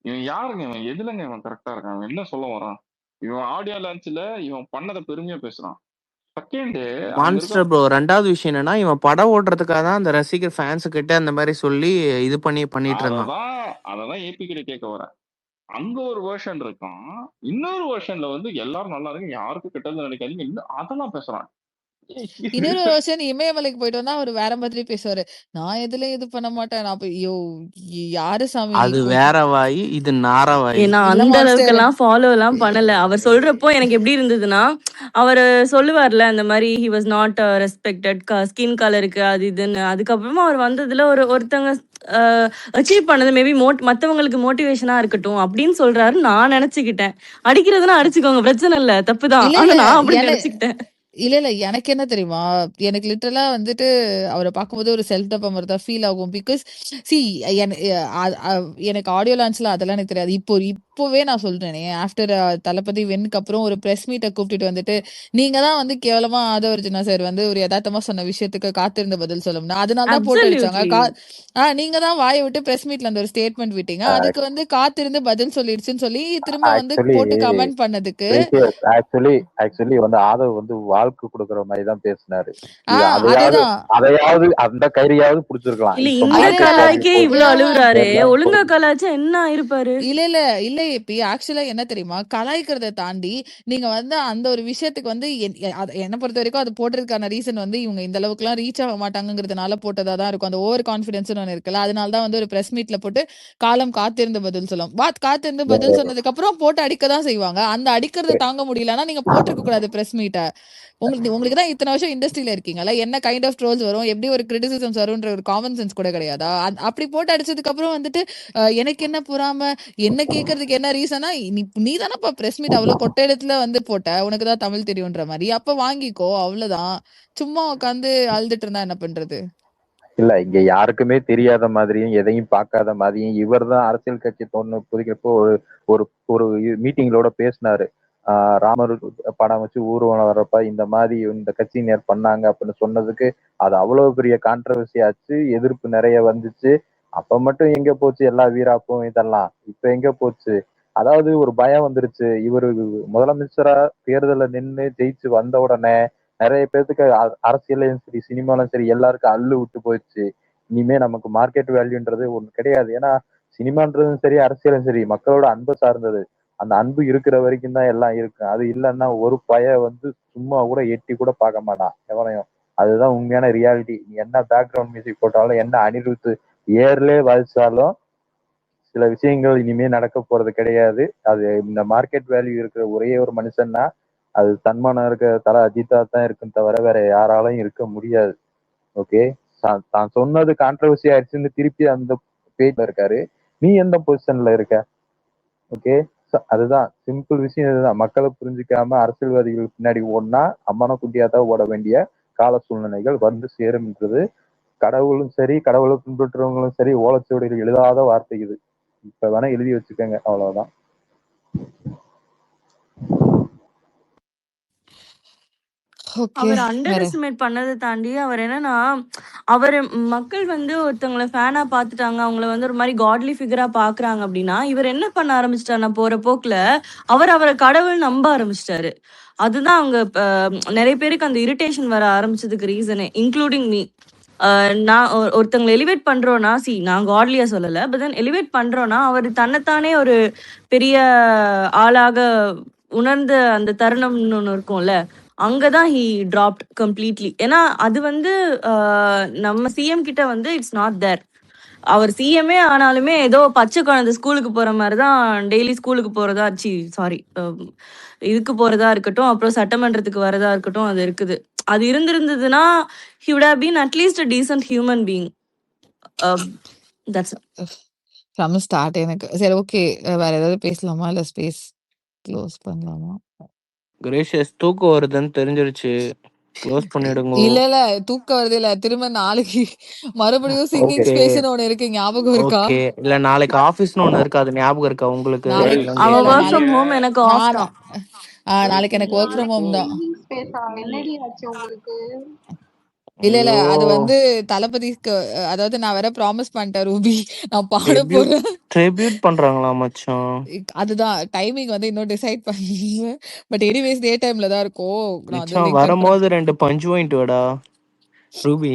இவன் யாருங்க, இவன் எதுலங்க இவன் கரெக்டா இருக்கான்? இவன் என்ன சொல்ல வரான்? இவன் ஆடியோ லான்ச்ல இவன் பண்ணதை பெருமையா பேசுறான். மான்ஸ்டர் ப்ரோ, ரெண்டாவது விஷயம் என்னன்னா இவன் படம் ஓடுறதுக்காக தான் அந்த ரசிகர் ஃபேன்ஸ் கிட்ட அந்த மாதிரி சொல்லி இது பண்ணிட்டு இருந்தான். அததான் ஏபி கிட்ட கேட்க வரேன். அங்க ஒரு வெர்ஷன் இருக்கான், இன்னொரு வெர்ஷன்ல வந்து எல்லாரும் நல்லா இருக்கு, யாருக்கும் கெட்டது நினைக்காதீங்க, அதெல்லாம் பேசுறான். இன்னொரு வருஷம் இமயமலைக்கு போயிட்டு வந்தா அவர் வேற மாதிரி பேசுவாரு. நான் எதுலயும் இது பண்ண மாட்டேன். நான் ஐயோ யாரு சாமி, அது வேற வாய், இது நார வாய். நான் அந்த அளவுக்கு எல்லாம் ஃபாலோ எல்லாம் பண்ணல. அவர் சொல்றப்போ எனக்கு எப்படி இருந்ததுன்னா, அவர் சொல்லுவார்ல அந்த மாதிரி he was not respected, skin கலருக்கு அது இதுன்னு. அதுக்கப்புறமா அவர் வந்ததுல ஒருத்தங்க அச்சீவ் பண்ணது மேபி மத்தவங்களுக்கு மோட்டிவேஷனா இருக்கட்டும் அப்படின்னு சொல்றாரு நான் நினைச்சுக்கிட்டேன். அடிக்கிறதுனா அடிச்சுக்கோங்க, பிரச்சனை இல்ல, தப்புதான். ஆனா நான் அப்படி நினைச்சுக்கிட்டேன். இல்ல எனக்கு என்ன தெரியுமா, எனக்கு லிட்டரலா வந்துட்டு அவரை பார்க்கும்போது ஒரு செல்ஃப் டப்பா மாதிரி தான் ஃபீல் ஆகும். பிகாஸ் சி எனக்கு ஆடியோ லான்ச்ல அதெல்லாம் எனக்கு தெரியாது. இப்போவே நான் சொல்றேனே, ஆஃப்டர் தளபதி வென்னுக்கு அப்புறம் ஒரு பிரஸ் மீட்டை கூப்பிட்டுட்டு வந்துட்டு நீங்க தான் வந்து கேவலமா ஆதவர்ஜுனா சார் வந்து ஒரு யதார்த்தமா சொன்ன விஷயத்துக்கு காத்திருந்த பதில் சொல்லணும், அதனால தான் போட்டு அடிச்சாங்க. நீங்க தான் வாயை விட்டு பிரஸ் மீட்ல அந்த ஒரு ஸ்டேட்மெண்ட் விட்டீங்க, அதுக்கு வந்து காத்திருந்து பதில் சொல்லிடுச்சுன்னு சொல்லி திரும்ப வந்து போட்டு கமெண்ட் பண்ணதுக்கு ஆக்சுவலி வந்து ஆதவ் வந்து வாழ்க்கை கொடுக்கற மாதிரி தான் பேசினாரு. அதையாவது அந்த கைரியாவது புடிச்சிருக்கலாம். இல்ல இந்த கலாய்க்கே இவ்வளவு அழுகுறாரு, ஒழுங்கா கலாய்ச்சா என்ன இருப்பாரு? இல்ல ஏபி ஆக்சுவலா என்ன தெரியுமா, கலாய்க்கிறத தாண்டி நீங்க வந்து அந்த ஒரு விஷயத்துக்கு வந்து என்ன பொறுத்த வரைக்கும் அது போட்டதுக்கான ரீசன் வந்து இவங்க இந்த அளவுக்கு எல்லாம் ரீச் ஆக மாட்டாங்கிறதுனால போட்டதா தான் இருக்கும். அந்த ஓவர் கான்பிடன்ஸ் ஒண்ணு இருக்குல்ல, அதனாலதான் வந்து ஒரு பிரஸ் மீட்ல போட்டு காத்திருந்து பதில் சொல்லும். காத்திருந்து பதில் சொன்னதுக்கு அப்புறம் போட்டு அடிக்கதான் செய்வாங்க. அந்த அடிக்கிறத தாங்க முடியலன்னா நீங்க போட்டிருக்க கூடாது பிரஸ் மீட்டை. உங்களுக்கு தான் இத்தனை வருஷம் இண்டஸ்ட்ரியில இருக்கீங்கல்ல, என்ன கைண்ட் ஆஃப் ட்ரோல்ஸ் வரும், எப்படி ஒரு கிரிட்டிசிசம்ஸ் வரும்ன்ற ஒரு காமன் சென்ஸ் கூட கிடையாதா? அப்படி போட்டு அடிச்சதுக்கு அப்புறம் வந்துட்டு எனக்கு என்ன பொறாம, என்ன கேட்கறதுக்கு என்ன ரீசனா, நீ தானப்பா பிரஸ் மீட் அவ்வளவு கொட்டை இடத்துல வந்து போட்ட, உனக்கு தான் தமிழ் தெரியுன்ற மாதிரி, அப்ப வாங்கிக்கோ, அவ்வளவுதான். சும்மா உட்காந்து அழுதுட்டு இருந்தா என்ன பண்றது? இல்ல இங்க யாருக்குமே தெரியாத மாதிரியும் எதையும் பார்க்காத மாதிரியும் இவர் தான் அரசியல் கட்சி புதிக்கிறப்போ ஒரு ஒரு மீட்டிங்களோட பேசினாரு. ராமர் படம் வச்சு ஊர்வலம் வர்றப்ப இந்த மாதிரி இந்த கட்சியினர் பண்ணாங்க அப்படின்னு சொன்னதுக்கு அது அவ்வளவு பெரிய கான்ட்ரவர்சி ஆச்சு, எதிர்ப்பு நிறைய வந்துச்சு. அப்ப மட்டும் எங்க போச்சு எல்லா வீராப்பும் இதெல்லாம், இப்ப எங்க போச்சு? அதாவது ஒரு பயம் வந்துருச்சு. இவரு முதலமைச்சரா தேர்தலில் நின்று ஜெயிச்சு வந்த உடனே நிறைய பேர்த்துக்கு அரசியலையும் சரி சினிமாலும் சரி எல்லாருக்கும் அல்லு விட்டு போயிடுச்சு. இனிமே நமக்கு மார்க்கெட் வேல்யூன்றது ஒண்ணு கிடையாது. ஏன்னா சினிமான்றதும் சரி அரசியலும் சரி மக்களோட அன்பு சார்ந்தது. அந்த அன்பு இருக்கிற வரைக்கும் தான் எல்லாம் இருக்கு. அது இல்லைன்னா ஒரு வந்து சும்மா கூட எட்டி கூட பார்க்க மாட்டான் எவனையும். அதுதான் உண்மையான ரியாலிட்டி. நீ என்ன பேக்ரவுண்ட் மியூசிக் போட்டாலும், என்ன அனிருத் ஏர்லே வாசிச்சாலும் சில விஷயங்கள் இனிமே நடக்க போறது கிடையாது. அது இந்த மார்க்கெட் வேல்யூ இருக்கிற ஒரே ஒரு மனுஷன்னா அது தன்மானம் இருக்க தல அஜித்தா தான் இருக்குன்னு தவிர வேற யாராலையும் இருக்க முடியாது. ஓகே, தான் சொன்னது கான்ட்ரவர்சி ஆயிடுச்சுன்னு திருப்பி அந்த பேஜ்ல இருக்காரு. நீ எந்த பொசிஷன்ல இருக்க? ஓகே, அதுதான் சிம்பிள் விஷயம். இதுதான் மக்களை புரிஞ்சுக்காம அரசியல்வாதிகள் பின்னாடி ஓடினா அம்மன குட்டியா தான் ஓட வேண்டிய கால சூழ்நிலைகள் வந்து சேரும்ன்றது கடவுளும் சரி கடவுளை பின்பற்றுறவங்களும் சரி ஓலச்சுவடியில் எழுதாத வார்த்தை இது. இப்ப வேணா எழுதி வச்சுக்கோங்க, அவ்வளவுதான். அவர் அண்டர் எஸ்டிமேட் பண்ணதை தாண்டி அவர் என்னன்னா, அவர் மக்கள் வந்து ஒருத்தவங்களை ஃபேனா பார்த்துட்டாங்க, அவங்கள வந்து ஒரு மாதிரி காட்லி ஃபிகரா பாக்குறாங்க அப்படின்னா, இவர் என்ன பண்ண ஆரம்பிச்சிட்டாருன்னா போற போக்குல அவரை கடவுள் நம்ப ஆரம்பிச்சிட்டாரு. அதுதான் அவங்க நிறைய பேருக்கு அந்த இரிட்டேஷன் வர ஆரம்பிச்சதுக்கு ரீசனே, இன்க்ளூடிங் மீ. நான் ஒருத்தவங்களை எலிவேட் பண்றோம்னா, நான் காட்லியா சொல்லல, பட் தென் எலிவேட் பண்றோம்னா அவர் தன்னைத்தானே ஒரு பெரிய ஆளாக உணர்ந்த அந்த தருணம்னு ஒண்ணு இருக்கும்ல, அங்கதான் ஹி டிராப்ட் கம்ப்ளீட்லி. ஏன்னா அது வந்து நம்ம சிஎம் கிட்ட வந்து இட்ஸ் நாட் தேர். அவர் சிஎம்ஏ ஆனாலுமே ஏதோ பச்சை குழந்தை ஸ்கூலுக்கு போற மாதிரிதான் டெய்லி ஸ்கூலுக்கு போறதா, சாரி இதுக்கு போறதா இருக்கட்டும், அப்புறம் சட்டமன்றத்துக்கு வரதா இருக்கட்டும், அது இருக்குது. அது இருந்திருந்ததுன்னா he would have been at least a decent human being. That's it. From start எனக்கு சரி, ஓகே, வேற ஏதாவது பேசலாமா இல்ல ஸ்பேஸ் க்ளோஸ் பண்ணலாமா? கிரேஷியஸ் தூக்கம் வருதுன்னு தெரிஞ்சிருச்சு, க்ளோஸ் பண்ணிடுங்க. இல்ல தூக்கம் வருது இல்ல, திரும்ப நாளைக்கு மறுபடியும் சிங்கிங் ஸ்பேஸ்னு ஒண்ணு இருக்கு, ஞாபகம் இருக்கா? ஓகே, இல்ல நாளைக்கு ஆபீஸ்னு ஒண்ணு இருக்கு, அது ஞாபகம் இருக்கா உங்களுக்கு? அவ work from home, எனக்கு ஆஃப் தான். நாளைக்கு எனக்கு ஒர்க் ஃப்ரம் ஹோம் தான். என்னடி ஆச்சு உங்களுக்கு? இல்ல அது வந்து தளபதிக்கு, அதாவது நான் வேற ப்ராமிஸ் பண்ணிட்டேன் ரூபி, நான் பாட போறேன். ட்ரிபியூட் பண்றாங்களா மச்சான்? அதுதான் டைமிங் வந்து இன்னும் டிசைட் பண்ணல. பட் எனிவேஸ் டே டைம்ல தான் இருக்கும். மச்சான் வரும்போது 2 பஞ்ச் பாயிண்ட் வாடா ரூபி,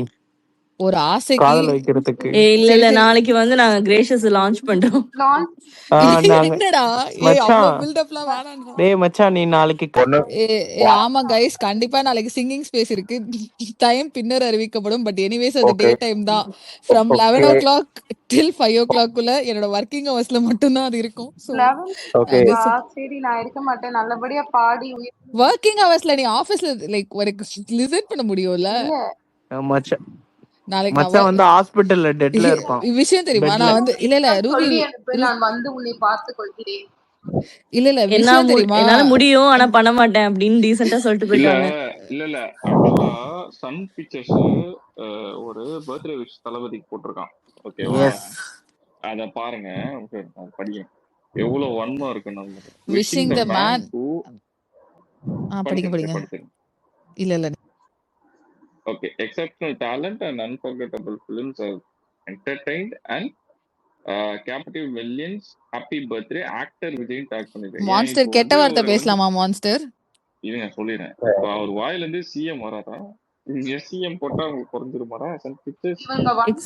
ஒரு ஆசைக்கு காதல் வைக்கிறதுக்கு. இல்ல நாளைக்கு வந்து நாங்க கிரேஷியஸ் லான்ச் பண்றோம். என்னடா அவ்வளவு பில்டப்லாம் வேணாம்டா. டேய் மச்சான், நீ நாளைக்கு ஆமா கைஸ், கண்டிப்பா நாளைக்கு சிங்கிங் ஸ்பேஸ் இருக்கு. டைம் பின்னர் அறிவிக்கப்படும். பட் எனிவேஸ் அது டே டைம் தான். ஃப்ரம் 11 o'clock till 5 o'clock குள்ள என்னோட ஒர்க்கிங் ஹவர்ஸ்ல மட்டும் தான் அது இருக்கும். சரி, நான் இருக்க மாட்டேன். நல்லபடியா பாடி ஒர்க்கிங் ஹவர்ஸ்ல நீ ஆபீஸ்ல லைக் ஒரு லிசன் பண்ண முடியும்ல மச்சான். நாளைக்கு மச்சான் வந்து ஹாஸ்பிடல்ல டெட்ல இருப்பான். விஷயம் தெரியுமா? நான் வந்து இல்ல ரூபி, நான் வந்து உன்னை பார்த்து கொள்கிறேன். இல்ல விஷயம் தெரியுமா? என்னால முடியும் ஆனா பண்ண மாட்டேன் அப்படின்னு டீசென்ட்டா சொல்லிட்டு போயிட்டாங்க. இல்ல ஆக்சுவலா சன் பிக்சர்ஸ் ஒரு பர்த்டே விஷ் தளபதிக்கு போட்டிருக்கான். ஓகேவா? அத பாருங்க, படிங்க. எவ்வளவு வன்மம் இருக்கு நம்ம. Wishing the man. படிங்க. இல்ல Okay, exceptional talent and unforgettable films have entertained and captive millions. Happy birthday actor Vijay talk பண்ணிருக்காரு. மான்ஸ்டர் கெட்ட வார்த்தை பேசலாமா? மான்ஸ்டர் இருங்க சொல்லிறேன். அவர் வாயில இருந்து சிஎம் வராதா? சிஎம் போட்டா உங்களுக்கு குறைஞ்சிருமாடா?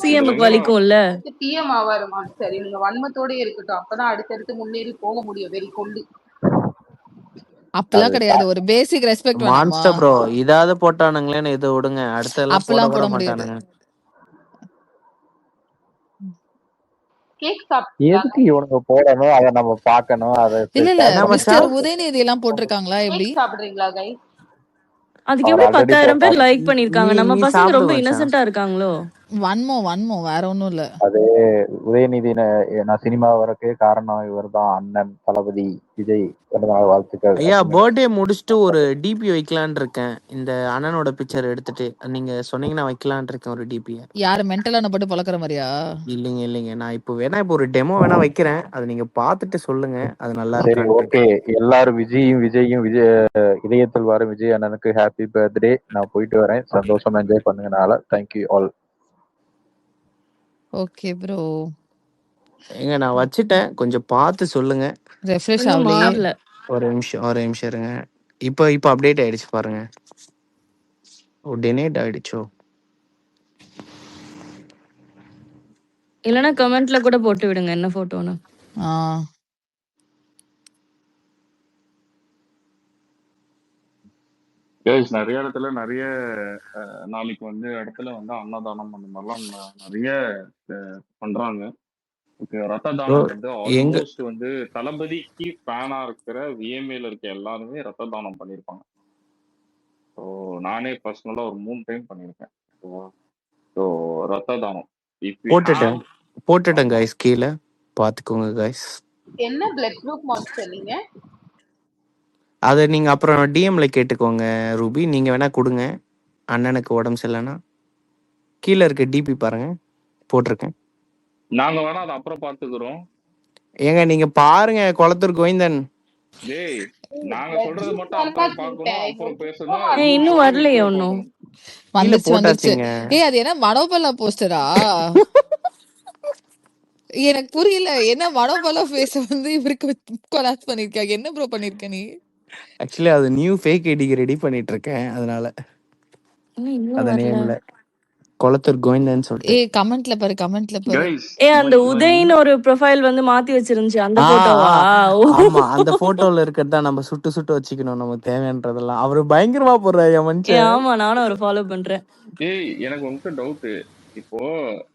சிஎம்க்கு வலிக்கும்ல. PM ஆவாரு monster. இவங்க வன்மத்தோட இருக்கட்டும், அப்பதான் அடுத்தடுத்து முன்னேறி போக முடியும். வெரி கொண்டு அப்பலாம் கிடையாது. ஒரு பேசிக் ரெஸ்பெக்ட் வேணுமா? மான்ஸ்டர் ப்ரோ இதாவது போட்டானுங்களேன்னு இத விடுங்க, அடுத்த எல்லாம் அப்பலாம் போட முடியாது. கேக் சாப்பிட்டு எதுக்கு இவனுங்க போடணும், அத நம்ம பார்க்கணும். அத இல்ல மிஸ்டர் உதயநிதி எல்லாம் போட்டிருக்காங்களா? எப்படி சாப்பிடுறீங்களா கைஸ்? அதுக்கு அவர் எப்படி ஆல்ரெடி 10,000 பேர் லைக் நீ பண்ணிருக்காங்க? நீ நம்ம நீ பசங்க சாப்பிடு ரொம்ப மச்சான். இன்னசென்ட்டா இருக்காங்களோ? ஒன் மோ வேற ஒண்ணும் இல்ல. அது உதயநிதி நான் சினிமா வரக்கு காரணம் இவர் தான், அண்ணன் தளபதி விஜய் பிறந்தநாள் வாழ்த்துக்கள் ஐயா அப்படின்னு. பர்த்டே முடிச்சுட்டு ஒரு டிபி வைக்கலான் இருக்கேன். இந்த அண்ணனோட பிக்சர் எடுத்துட்டு நீங்க சொன்னீங்கன்னா வைக்கலான் இருக்கேன் ஒரு டிபியை. யாரு மென்டலான போட்டு பழக்கிற மாதிரியா? இல்லைங்க நான் இப்போ வேணா இப்போ ஒரு டெமோ வேணா வைக்கிறேன். அதை நீங்க பார்த்துட்டு சொல்லுங்க அது நல்லா சரி, இருக்கான்ட்டு. ஓகே. எல்லாரும் விஜய் இதயத்தில் வர விஜய் அண்ணனுக்கு ஹாப்பி பர்த்டே. நான் போயிட்டு வரேன். சந்தோஷமா என்ஜாய் பண்ணுங்கனால தேங்க்யூ ஆல். Okay bro. ஏங்க நான் வச்சுட்டேன், கொஞ்சம் பார்த்து சொல்லுங்க. ரெஃப்ரெஷ் இன்னும் ஆகலையே. மாறல. ஒரு நிமிஷம் இருங்க. இப்போ அப்டேட் ஆயிடுச்சு பாருங்க. ஓ டெனேட் ஆயிடுச்சோ. இல்லைன்னா கமெண்ட்ல கூட போட்டு விடுங்க என்ன போட்டோன்னு. நிறைய இடத்துல நிறைய நாளைக்கு வந்து இடத்துல வந்து அன்னதானம் அந்த மாதிரிலாம் நிறைய பண்றாங்க. ரத்த தானம் வந்து ஆல்மோஸ்ட் வந்து தளபதிக்கு ஃபேனா இருக்கிற விஎம்ஏல இருக்க எல்லாருமே ரத்த தானம் பண்ணிருப்பாங்க. ஸோ நானே பர்சனலா ஒரு 3 டைம் பண்ணியிருக்கேன். ஸோ ரத்த தானம் போட்டுட்டேன் கைஸ், கீழே பாத்துக்கோங்க கைஸ். என்ன பிளட் குரூப் மாஸ்டர் நீங்க? அதை நீங்க அப்புறம் டிஎம்ல கேட்டுக்கோங்க ரூபி. நீங்க வேணா கொடுங்க அண்ணனுக்கு உடம்பு சரியில்லைன்னா. கீழே இருக்க டிபி பாருங்க, போட்டிருக்கேன். நாங்க வேணா அதை அப்புறம் பாத்துக்கிறோம். ஏங்க நீங்க பாருங்க குளத்தூர் கோவிந்தன். டேய் நாங்க சொல்றது மட்டும் அப்புறம் பார்க்கணும், அப்புறம் பேசணும். இன்னும் வரலையே ஒன்னும். வந்துருச்சு. ஏய் அது என்ன மனோபலா போஸ்டரா? எனக்கு புரியல. என்ன மனோபலா ஃபேஸ் வந்து இவருக்கு கொலாப்ஸ் பண்ணிருக்காங்க. என்ன ப்ரோ பண்ணிருக்க நீ? ஆக்சுவலி அது நியூ ஃபேக் ஐடிக்கு ரெடி பண்ணிட்டு இருக்கேன், அதனால அத நேம்ல குளத்தூர் கோவிந்தன் சொல்லிட்டு. ஏய் கமெண்ட்ல பாரு. அந்த உதய்னு ஒரு ப்ரொஃபைல் வந்து மாத்தி வச்சிருந்துச்சு அந்த போட்டோவா? ஆமா அந்த போட்டோல இருக்கிறதா நம்ம சுட்டு வச்சுக்கணும் நமக்கு தேவையானதெல்லாம். அவரு பயங்கரமா போடுறாரு மனுஷன். ஆமா நானும் அவரை ஃபாலோ பண்றேன். ஏய் எனக்கு உங்களுக்கு டவுட். இப்போ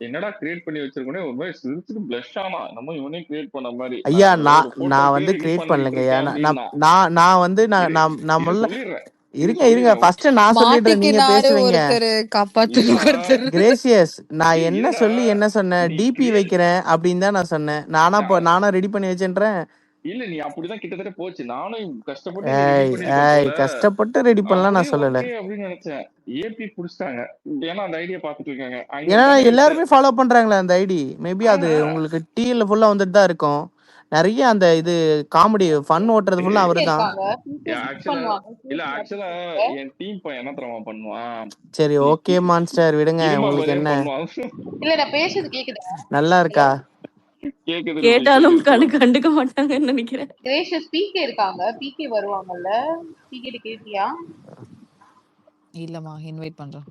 என்னடா கிரியேட் பண்ணி வச்சிருக்கோனே ஒரு மாதிரி சிரிச்சுட்டு ப்ளஷ் ஆனா நம்ம இவனே கிரியேட் பண்ண மாதிரி. ஐயா நான் வந்து கிரியேட் பண்ணலங்க. நான் வந்து நான் இருங்க ஃபர்ஸ்ட் நான் சொல்லிடுறேன், நீங்க பேசுவீங்க. கிரேசியஸ் நான் என்ன சொன்னேன், டிபி வைக்கிறேன் அப்படின்னு தான் நான் சொன்னேன். நானா ரெடி பண்ணி வச்சேன்றேன். இல்ல நீ அப்படிதான் கிட்டத்தட்ட போச்சு. நானும் கஷ்டப்பட்டு ரெடி பண்ணலாம் நான் சொல்லல அப்படின்னு நினைச்சேன். ஏபி புடிச்சிட்டாங்க ஏன்னா அந்த ஐடியா பாத்துட்டு இருக்காங்க. ஏன்னா எல்லாருமே ஃபாலோ பண்றாங்களே அந்த ஐடி. மேபி அது உங்களுக்கு டிஎல்ல ஃபுல்லா வந்துட்டு தான் இருக்கும். நிறைய அந்த இது காமெடி ஃபன் ஓட்டுறது ஃபுல்லா அவருதான். இல்ல ஆக்சுவலா என் டீம் பையன் என்ன தெரியுமா பண்ணுவான். சரி ஓகே மான்ஸ்டர் விடுங்க, உங்களுக்கு என்ன இல்ல நான் பேசுறது கேக்குதா? நல்லா இருக்கா? கேட்டாலும் கண்டுக்க மாட்டாங்கன்னு நினைக்கிறேன். கிரேஷியஸ் பிகே இருக்காங்க, பிகே வருவாங்கல்ல, பிகே கேட்டியா? இல்லம்மா இன்வைட் பண்றேன்.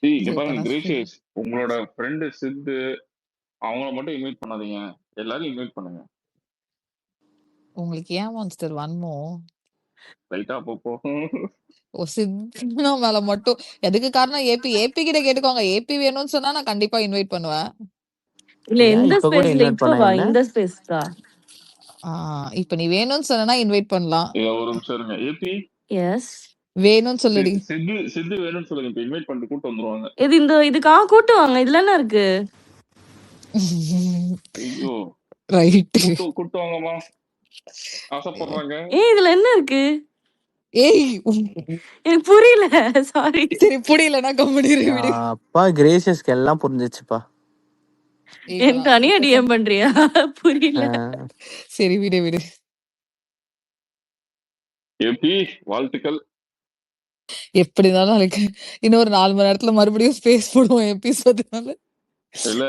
இங்க பாருங்க கிரேஷியஸ், உங்களோட ஃப்ரெண்ட் சித்து அவங்கள மட்டும் இன்வைட் பண்ணாதீங்க, எல்லாரும் இன்வைட் பண்ணுங்க. உங்களுக்கு ஏன் மான்ஸ்டர் வன்மோ? ரைட்டா அப்போ ஓ சித்னா மேல மட்டும் எதுக்கு காரணம்? ஏபி கிட்ட கேட்டுக்கோங்க. ஏபி வேணும்னு சொன்னா நான் கண்டிப்பா இன்வைட் பண்ணுவேன். இல்ல இந்த ஸ்பேஸ்ல இப்ப வா, இந்த ஸ்பேஸ்டா. இப்போ நீ வேணும்னு சொன்னா இன்வைட் பண்ணலாம். ஒரு நிமிஷம் இருங்க. ஏபி எஸ் வேணும்னு சொல்லுடி. சித்து வேணும்னு சொல்லுங்க, இப்ப இன்வைட் பண்ணிட்டு கூட்டி வந்துருவாங்க. இதுக்காக கூட்டு வாங்க. இதுல என்ன இருக்கு? ஐயோ ரைட் கூட்டு வாங்கம்மா, ஆசைப்படுறாங்க. இதுல என்ன இருக்கு? ஏய் எனக்கு புரியல, சாரி. சரி புரியலனா கம்முனு இரு விடு. அப்பா கிரேசியஸ்க்கு எல்லாம் புரிஞ்சிச்சுப்பா. என் தனியா டிஎம் பண்றியா? புரியல. சரி விடு. ஏபி வாழ்த்துக்கள். எப்படினாலும் எனக்கு இன்னொரு 4 மணி நேரத்துல மறுபடியும் ஸ்பேஸ் போடுவோம் எபிசோட்னால. இல்ல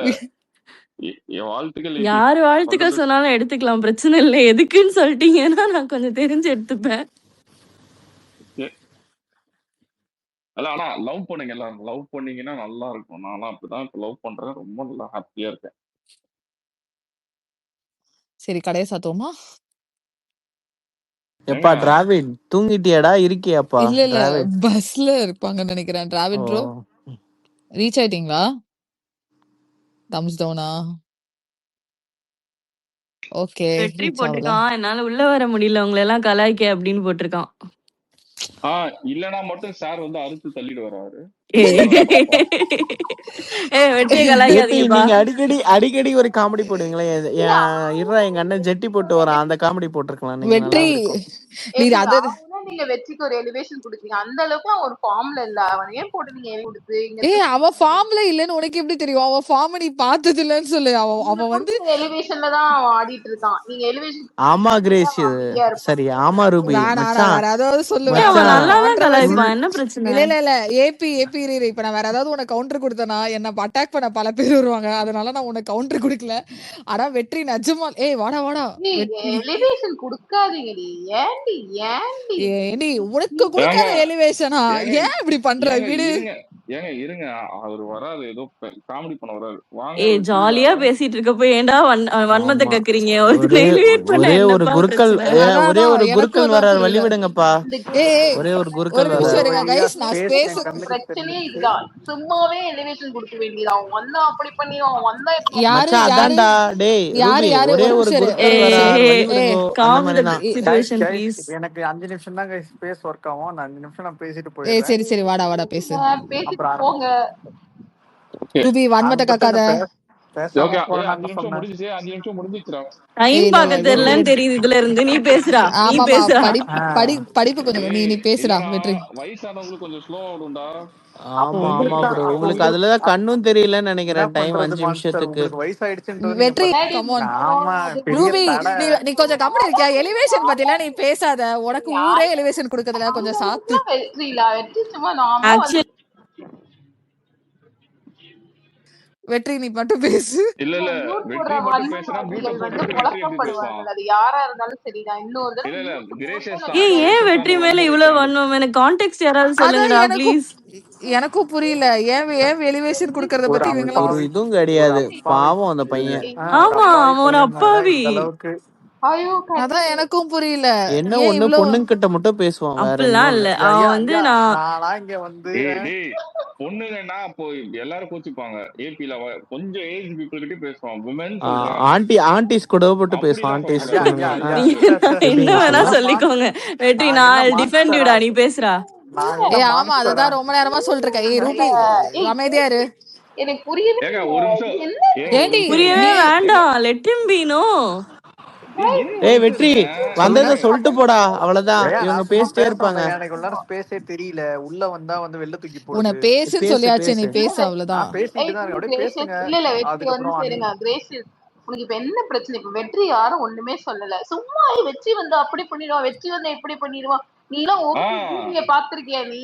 வாழ்த்துக்கள். யாரு வாழ்த்துக்கள் சொன்னாலும் எடுத்துக்கலாம், பிரச்சனை இல்ல. எதுக்குன்னு சொல்லிட்டீங்கன்னா நான் கொஞ்சம் தெரிஞ்சு எடுத்துப்பேன். ஆனா லவ் பண்ணுங்க, எல்லாரும் லவ் பண்ணீங்கன்னா நல்லா இருக்கும். நான்லாம் அப்படிதான் இப்ப லவ் பண்றேன், ரொம்ப நல்லா ஹாப்பியா இருக்கேன். சரி கடையை சாத்துவோமா? எப்பா டிராவிட் தூங்கிட்டியாடா? இருக்கியாப்பா? இல்ல பஸ்ல இருப்பாங்கன்னு நினைக்கிறேன். டிராவிட் ப்ரோ ரீச் ஆயிட்டீங்களா? தம்ஸ் டவுனா? ஓகே. வெற்றி ரீச் ஆகல. போட்டிருக்கான், என்னால உள்ள வர முடியல உங்களை எல்லாம் கலாய்க்க அப்படின்னு போட்டிருக்கான். இல்லனா மட்டும் சார் வந்து அறுத்து தள்ளிடுவாரு அவரு. வெற்றியை ஏத்தி கலாய்க்காதீங்கப்பா. நீங்க அடிக்கடி ஒரு காமெடி போடுவீங்களே, இருடா எங்க அண்ணன் ஜெட்டி போட்டு வரான், அந்த காமெடி போட்டிருக்கலாம் நீங்க, நல்லா வெற்றி இருக்கும். நீ ஏங்க அது அவனா நீங்க வெற்றிக்கு ஒரு எலிவேஷன் கொடுத்தீங்க. அந்த அளவுக்கு அவன் ஒரு ஃபார்ம்ல இல்ல. அவன் ஏன் போட்டு நீங்க எழுதி கொடுத்து இங்க ஏய் அவ ஃபார்ம்ல இல்லன்னு உனக்கு எப்படி தெரியும்? அவ ஃபார்ம் நீ பார்த்தது இல்லன்னு சொல்லு. அவ வந்து எலிவேஷன்ல தான் அவன் ஆடிட்டு இருக்கான். நீங்க எலிவேஷன் ஆமா கிரேஸ், அமைதியா இருப்பான். சரி ஆமா ரூபி நான் மச்சான் வேற ஏதாவது சொல்லுவேன். அவன் மச்சான் நல்லாதான் கான்ட்ரவர்சி கலாய்ப்பான், என்ன பிரச்சனை? இல்ல ஏபி இப்ப நான் வேற ஏதாவது உனக்கு கவுண்டர் கொடுத்தனா என்ன அட்டாக் பண்ண பல பேர் வருவாங்க. அதனால நான் உனக்கு கவுண்டர் கொடுக்கல. ஆனா வெற்றி நிஜமா ஏய் வாடா எலிவேஷன் கொடுக்காதீங்கடி. ஏண்டி உனக்கு கொடுக்காத எலிவேஷனா? ஏன் இப்படி பண்ற? விடு. இருங்க அவர் வராது, ஏதோ காமெடி பண்ண வராது. ஏய் ஜாலியா பேசிட்டு இருக்கப்போ ஏன்டா வன்மத்தை கக்குறீங்க? ஒரே ஒரு குருக்கள் வர வழி விடுங்கப்பா. ஒரே ஒரு குருக்கள் பிரச்சனையே இதுதான். சும்மாவே எலிவேஷன் கொடுக்க வேண்டியது. அவன் வந்தா அப்படி பண்ணிடுவான், வந்தா யாரு அதான்டா டேய் ஒரே ஒரு குருக்கள் வர வழி விடுங்க. எனக்கு 5 நிமிஷம் தான் ஸ்பேஸ் ஒர்க் ஆகும். அந்த 5 நிமிஷம் நான் பேசிட்டு போயிடுறேன். சரி வாடா பேசு. போங்க ரூபி வன்மத்தை காக்காத. தெரியுது இதுல இருந்து. நீ பேசுறா, படிப்பு கொஞ்சம் நீ பேசுறா வெற்றி. வயசானவங்களுக்கு கொஞ்சம் ஸ்லோ ஆடும்டா. ஆமா ப்ரோ, உங்களுக்கு அதுலதான் கண்ணும் தெரியலன்னு நினைக்கிறேன். டைம் 5 நிமிஷத்துக்கு வெற்றி. ரூபி நீ கொஞ்சம் கம்மி இருக்கியா? எலிவேஷன் பத்தில நீ பேசாத. உனக்கு ஊரே எலிவேஷன் கொடுக்கறதுல கொஞ்சம் சாத்து. வெற்றி நீ மட்டும் பேசு. இல்ல வெற்றி மட்டும் பேசினா மியூட் போட்டுட்டு வெற்றி எப்படி பேசுவான்? அது யாரா இருந்தாலும் சரிதான். இன்னொரு இல்ல கிரேஷியஸ் ஏன் வெற்றி மேல இவ்வளவு வன்மம்? எனக்கு கான்டெக்ஸ்ட் யாராவது சொல்லுங்கடா ப்ளீஸ். எனக்கும் புரியல ஏன் எலிவேஷன் குடுக்கறத பத்தி இவங்க ஒரு இதுவும் கிடையாது. பாவம் அந்த பையன். ஆமா அவன் ஒரு அப்பாவி. அதான் எனக்கும் புரியல. என்ன ஒண்ணு பொண்ணுங்க கிட்ட மட்டும் பேசுவான், அப்படிலாம் இல்ல. அவன் வந்து நான் இங்க வந்து பொண்ணுங்கன்னா அப்போ எல்லாரும் கோச்சுப்பாங்க. ஏபில கொஞ்சம் ஏஜ் பீப்புள் கிட்ட பேசுவான். வுமன் ஆண்டிஸ் கூட போட்டு பேசுவான். ஆண்டிஸ் என்ன வேணா சொல்லிக்கோங்க. வெற்றி நான் டிஃபெண்ட் யூடா, நீ பேசுறா. ஆமா அததான் ரொம்ப நேரமா சொல்லிட்டு இருக்கேன். ஏய் ரூபி அமைதியா இரு. எனக்கு புரியவே ஏங்க ஒரு நிமிஷம் ஏண்டி புரியவே வேண்டாம். லெட் ஹிம் பீ. நோ ஏய் வெற்றி வந்தத சொல்லிட்டு போடா, அவ்வளவுதான். இவங்க பேசிட்டே இருப்பாங்க. எனக்கு உள்ள ஸ்பேஸே தெரியல. உள்ள வந்தா வந்து வெள்ள தூக்கி போடு. உன பேசுன்னு சொல்லியாச்சு, நீ பேசு அவ்வளவுதான். பேசிட்டு தான் அப்படியே பேசுங்க. இல்ல வெற்றி வந்து சரிங்க கிரேஸ். உனக்கு இப்ப என்ன பிரச்சனை? இப்ப வெற்றி யாரும் ஒண்ணுமே சொல்லல. சும்மா வெற்றி வந்து அப்படி பண்ணிடுவான், வெற்றி வந்து எப்படி பண்ணிடுவான். நீ எல்லாம் ஓகே பாத்திருக்கியா? நீ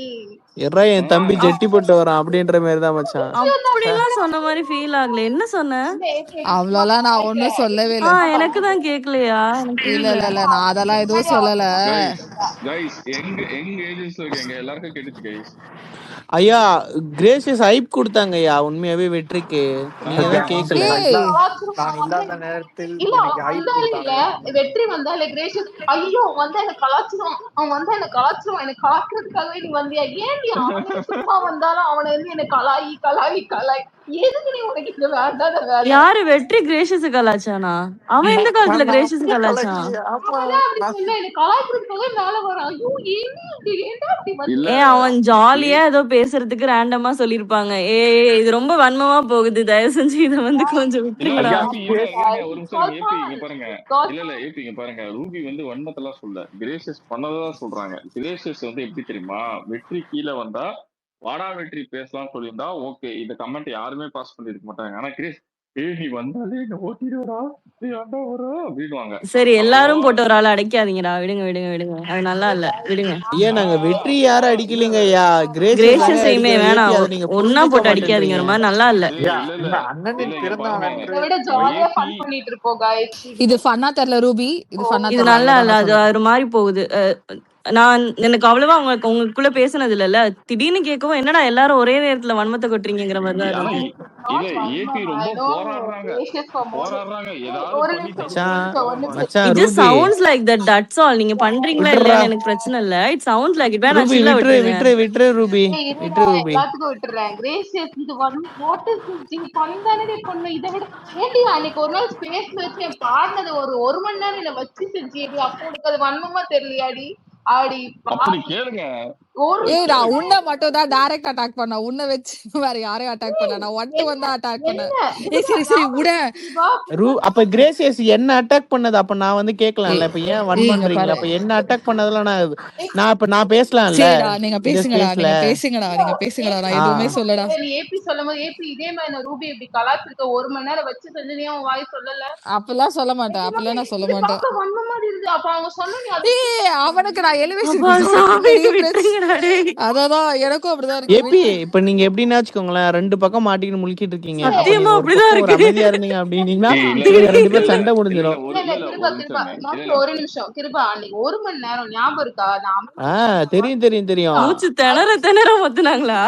என் தம்பி ஜெட்டி போட்டு வரான் அப்படின்ற மாதிரி தான் மச்சான். அப்படிலாம் சொன்ன மாதிரி ஃபீல் ஆகல. என்ன சொன்ன? அவ்வளவுலாம் நான் ஒண்ணும் சொல்லவே இல்ல. எனக்கு தான் கேக்கலையா? இல்ல நான் அதெல்லாம் எதுவும் சொல்லல. गाइस எங்க ஏஜென்ட்ஸ்ல இருக்கீங்க எல்லாருக்கும் கேட்டுச்சு गाइस. ஐயா கிரேஷியஸ் ஹைப் கொடுத்தாங்க ஐயா உண்மையாவே வெற்றிக்கு. நீங்க தான் கேக்கல. நான் இல்லாத நேரத்தில் எனக்கு ஹைப் கொடுத்தாங்க. வெற்றி வந்தாலே கிரேஷியஸ் ஐயோ வந்தா எனக்கு கலாச்சிரும், அவன் வந்தா எனக்கு கலாச்சிரும், எனக்கு கலாக்கிறதுக்காகவே நீ வந்தியா? ஏன்டி அவன் சும்மா வந்தாலும் அவனை வந்து எனக்கு கலாய் எதுக்கு நீ உனக்கு இந்த வேண்டாத வேலை? யாரு வெற்றி கிரேஷியஸ் கலாச்சானா? அவன் எந்த காலத்துல கிரேஷியஸ் கலாச்சான்? எனக்கு கலாய்க்கிறதுக்காகவே மேல வரான். ஐயோ ஏன்டா அப்படி வந்து? அவன் ஜாலியா ஏதோ பேசுறதுக்கு ரேண்டமா சொல்லிருப்பாங்க. இது ரொம்ப வன்மமா போகுது, தயவு செஞ்சு இத வந்து கொஞ்சம் விட்டுருங்கடா. ஒரு நிமிஷம் ஏபி பாருங்க. இல்ல ஏபி பாருங்க. ரூபி வந்து வன்மத்தெல்லாம் சொல்ல, கிரேஷியஸ் பண்ணதா சொல்றாங்க. கிரேஷியஸ் வந்து எப்படி தெரியுமா? வெற்றி கீழே வந்தா வாடா வெற்றி பேசலாம் சொல்லியிருந்தா ஓகே, இந்த கமெண்ட் யாருமே பாஸ் பண்ணிருக்க மாட்டாங்க. ஆனா கிரேஸ் நீ வந்தாலே என்ன ஓட்டிடுவா அப்படின்வாங்க. சரி எல்லாரும் போட்டு ஒரு ஆள் அடிக்காதீங்கடா. விடுங்க அது நல்லா இல்ல, விடுங்க. ஏன் நாங்க வெற்றி யாரும் அடிக்கலீங்க ஐயா. கிரேஷியஸையுமே வேணாம், ஒன்னா போட்டு அடிக்காதீங்க. ரொம்ப நல்லா இல்ல. இது ஃபன்னா தெரியல ரூபி. இது நல்லா இல்ல, அது ஒரு மாதிரி போகுது. எனக்கு அவ்வளவா உங்களுக்குள்ள பேசுனது இல்லல்ல. திடீர்னு கேட்கவும் என்னடா எல்லாரும் ஒரே நேரத்துல வன்மத்தை கொட்டுறீங்கிற மாதிரி தான் ஆனா இருந்துச்சு. ஏபி ரொம்ப போராடுறாங்க ஏதாவது ஒரு பண்ணி நிமிஷம் மச்சான் ஒரு நிமிஷம் மச்சான் it just Ruby sounds like that, that's all. நீங்க பண்றீங்களா விட்டுறா இல்லையான்னு எனக்கு பிரச்சனை இல்ல. It sounds like it. வேணா ரூபி சில்லா விட்டுரு விட்டுருங்க. விட்டுரு விட்டுரு ரூபி இருடா விட்டுரு ரூபி எல்லாத்துக்கும் விட்டுறேன். கிரேசியஸ் இது வாட் இஸ் திஸ் ஜி பந்தானே பொண்ணு இதை விட ஏண்டி அன்னைக்கு ஒரு நாள் ஸ்பேஸ்ல வச்சு என் பாடினது ஒரு மணி நேரம் என்ன வச்சு செஞ்சியடி. அப்போ உனக்கு அது வன்மமா தெரியலையாடி? ஆடி அப்படி கேளுங்க ஒரு ஏய் நான் உன்னை மட்டும் தான் டைரக்ட் அட்டாக் பண்ண, உன்னை வச்சு வேற யாரையும் அட்டாக் பண்ண, நான் ஒன் டு ஒன் தான் அட்டாக் பண்ணேன். ஏய் சரி சரி விட. அப்ப கிரேசியஸ் என்ன அட்டாக் பண்ணது அப்ப நான் வந்து கேட்கலாம்ல. இப்ப ஏன் வன் இங்க பண்றீங்களா? பாரு. அப்ப என்ன அட்டாக் பண்ணதெல்லாம் நான் பேசலாம்ல சரிடா நீங்க இந்த பேசுங்கடா, ஸ்பேஸ்ல. நீங்க பேசுங்கடா, நான் எதுவுமே சொல்லடா. நீ ஏபி சொல்லும் போது ஏபி இதே மாதிரி நான் ரூபி இப்படி கலாச்சிருக்க ஒரு மணி நேரம் வச்சு செஞ்சு உன் வாய் சொல்லல. அப்பெல்லாம் சொல்ல மாட்டேன், அப்பெல்லாம் நான் சொல்ல மாட்டேன். பார்க்க வன்ம மாதிரி இருந்து அப்ப அவங்க சொன்னீங்க ஏய் அவனுக்கு நான் எலிவேஷன் அப்பா சாமி விட்டுருங்கடா டேய். அதான் எனக்கும் அப்படிதான் இருக்கு. ஏபி இப்ப நீங்க எப்படின்னா வச்சுக்கோங்களேன், ரெண்டு பக்கம் மாட்டிக்கிட்டு முழிக்கிட்டு இருக்கீங்க. அப்ப சத்தியமா நீங்க ஒரு அப்படிதான் பக்கம் ஒரு இருக்கு. அமைதியா இருந்தீங்க அப்படின்னீங்கன்னா ஏய், இல்ல, இவங்க ரெண்டு இல்ல, பேரும் இல்ல, சண்டை இல்ல, முடிஞ்சிடும். ஒரு நிமிஷம் கிருபா அன்னைக்கு ஒரு மணி நேரம் ஞாபகம் இருக்கா? நான் தெரியும் மூச்சு திணற மொத்துனாங்களா?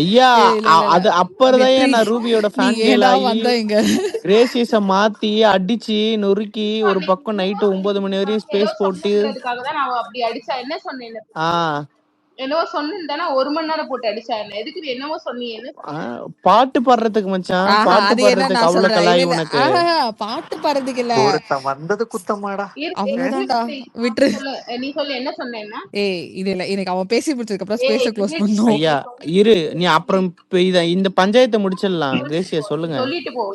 ஐயா. ஏய், இல்ல, இல்ல, அது இல்ல. அப்பறதான் நான் ரூபியோட நீ ஃபேன் ஏடா கேள் ஆகி வந்த இங்க? கிரேசியஸ மாத்தி அடிச்சு நொறுக்கி ஒரு பக்கம் நைட்டு 9 மணி வரையும் ஸ்பேஸ் போட்டு தான் நான் அப்படி அடிச்சா என்ன சொன்னேன்? ஆஹ் என்னவோ சொன்னேன். ஒரு மணி நேரம் போட்டு அடிச்சா என்ன? எதுக்கு நீ என்னவோ சொன்னீங்க? பாட்டு பாடுறதுக்கு மச்சான், ஆஹா, பாட்டு அது என்ன பாடுறதுக்கு நான் அவ்வளவு சொல்றேன். கலாய் இல்ல, இல்ல. உனக்கு. ஆஹா, பாட்டு பாடுறதுக்கு இல்ல. ஒருத்தன் வந்தது குத்தமாடா. அவ்வளவுதான்டா விட்டுரு. நீ சொல்லு என்ன சொன்னேன்னா? ஏய் இது இல்ல, எனக்கு அவன் பேசி முடிச்சதுக்கு அப்புறம் ஸ்பேஸ க்ளோஸ் பண்ணும். ஐயா இரு, நீ அப்புறம் இந்த பஞ்சாயத்தை முடிச்சிடலாம். கிரேசியா சொல்லுங்க. சொல்லிட்டு போ.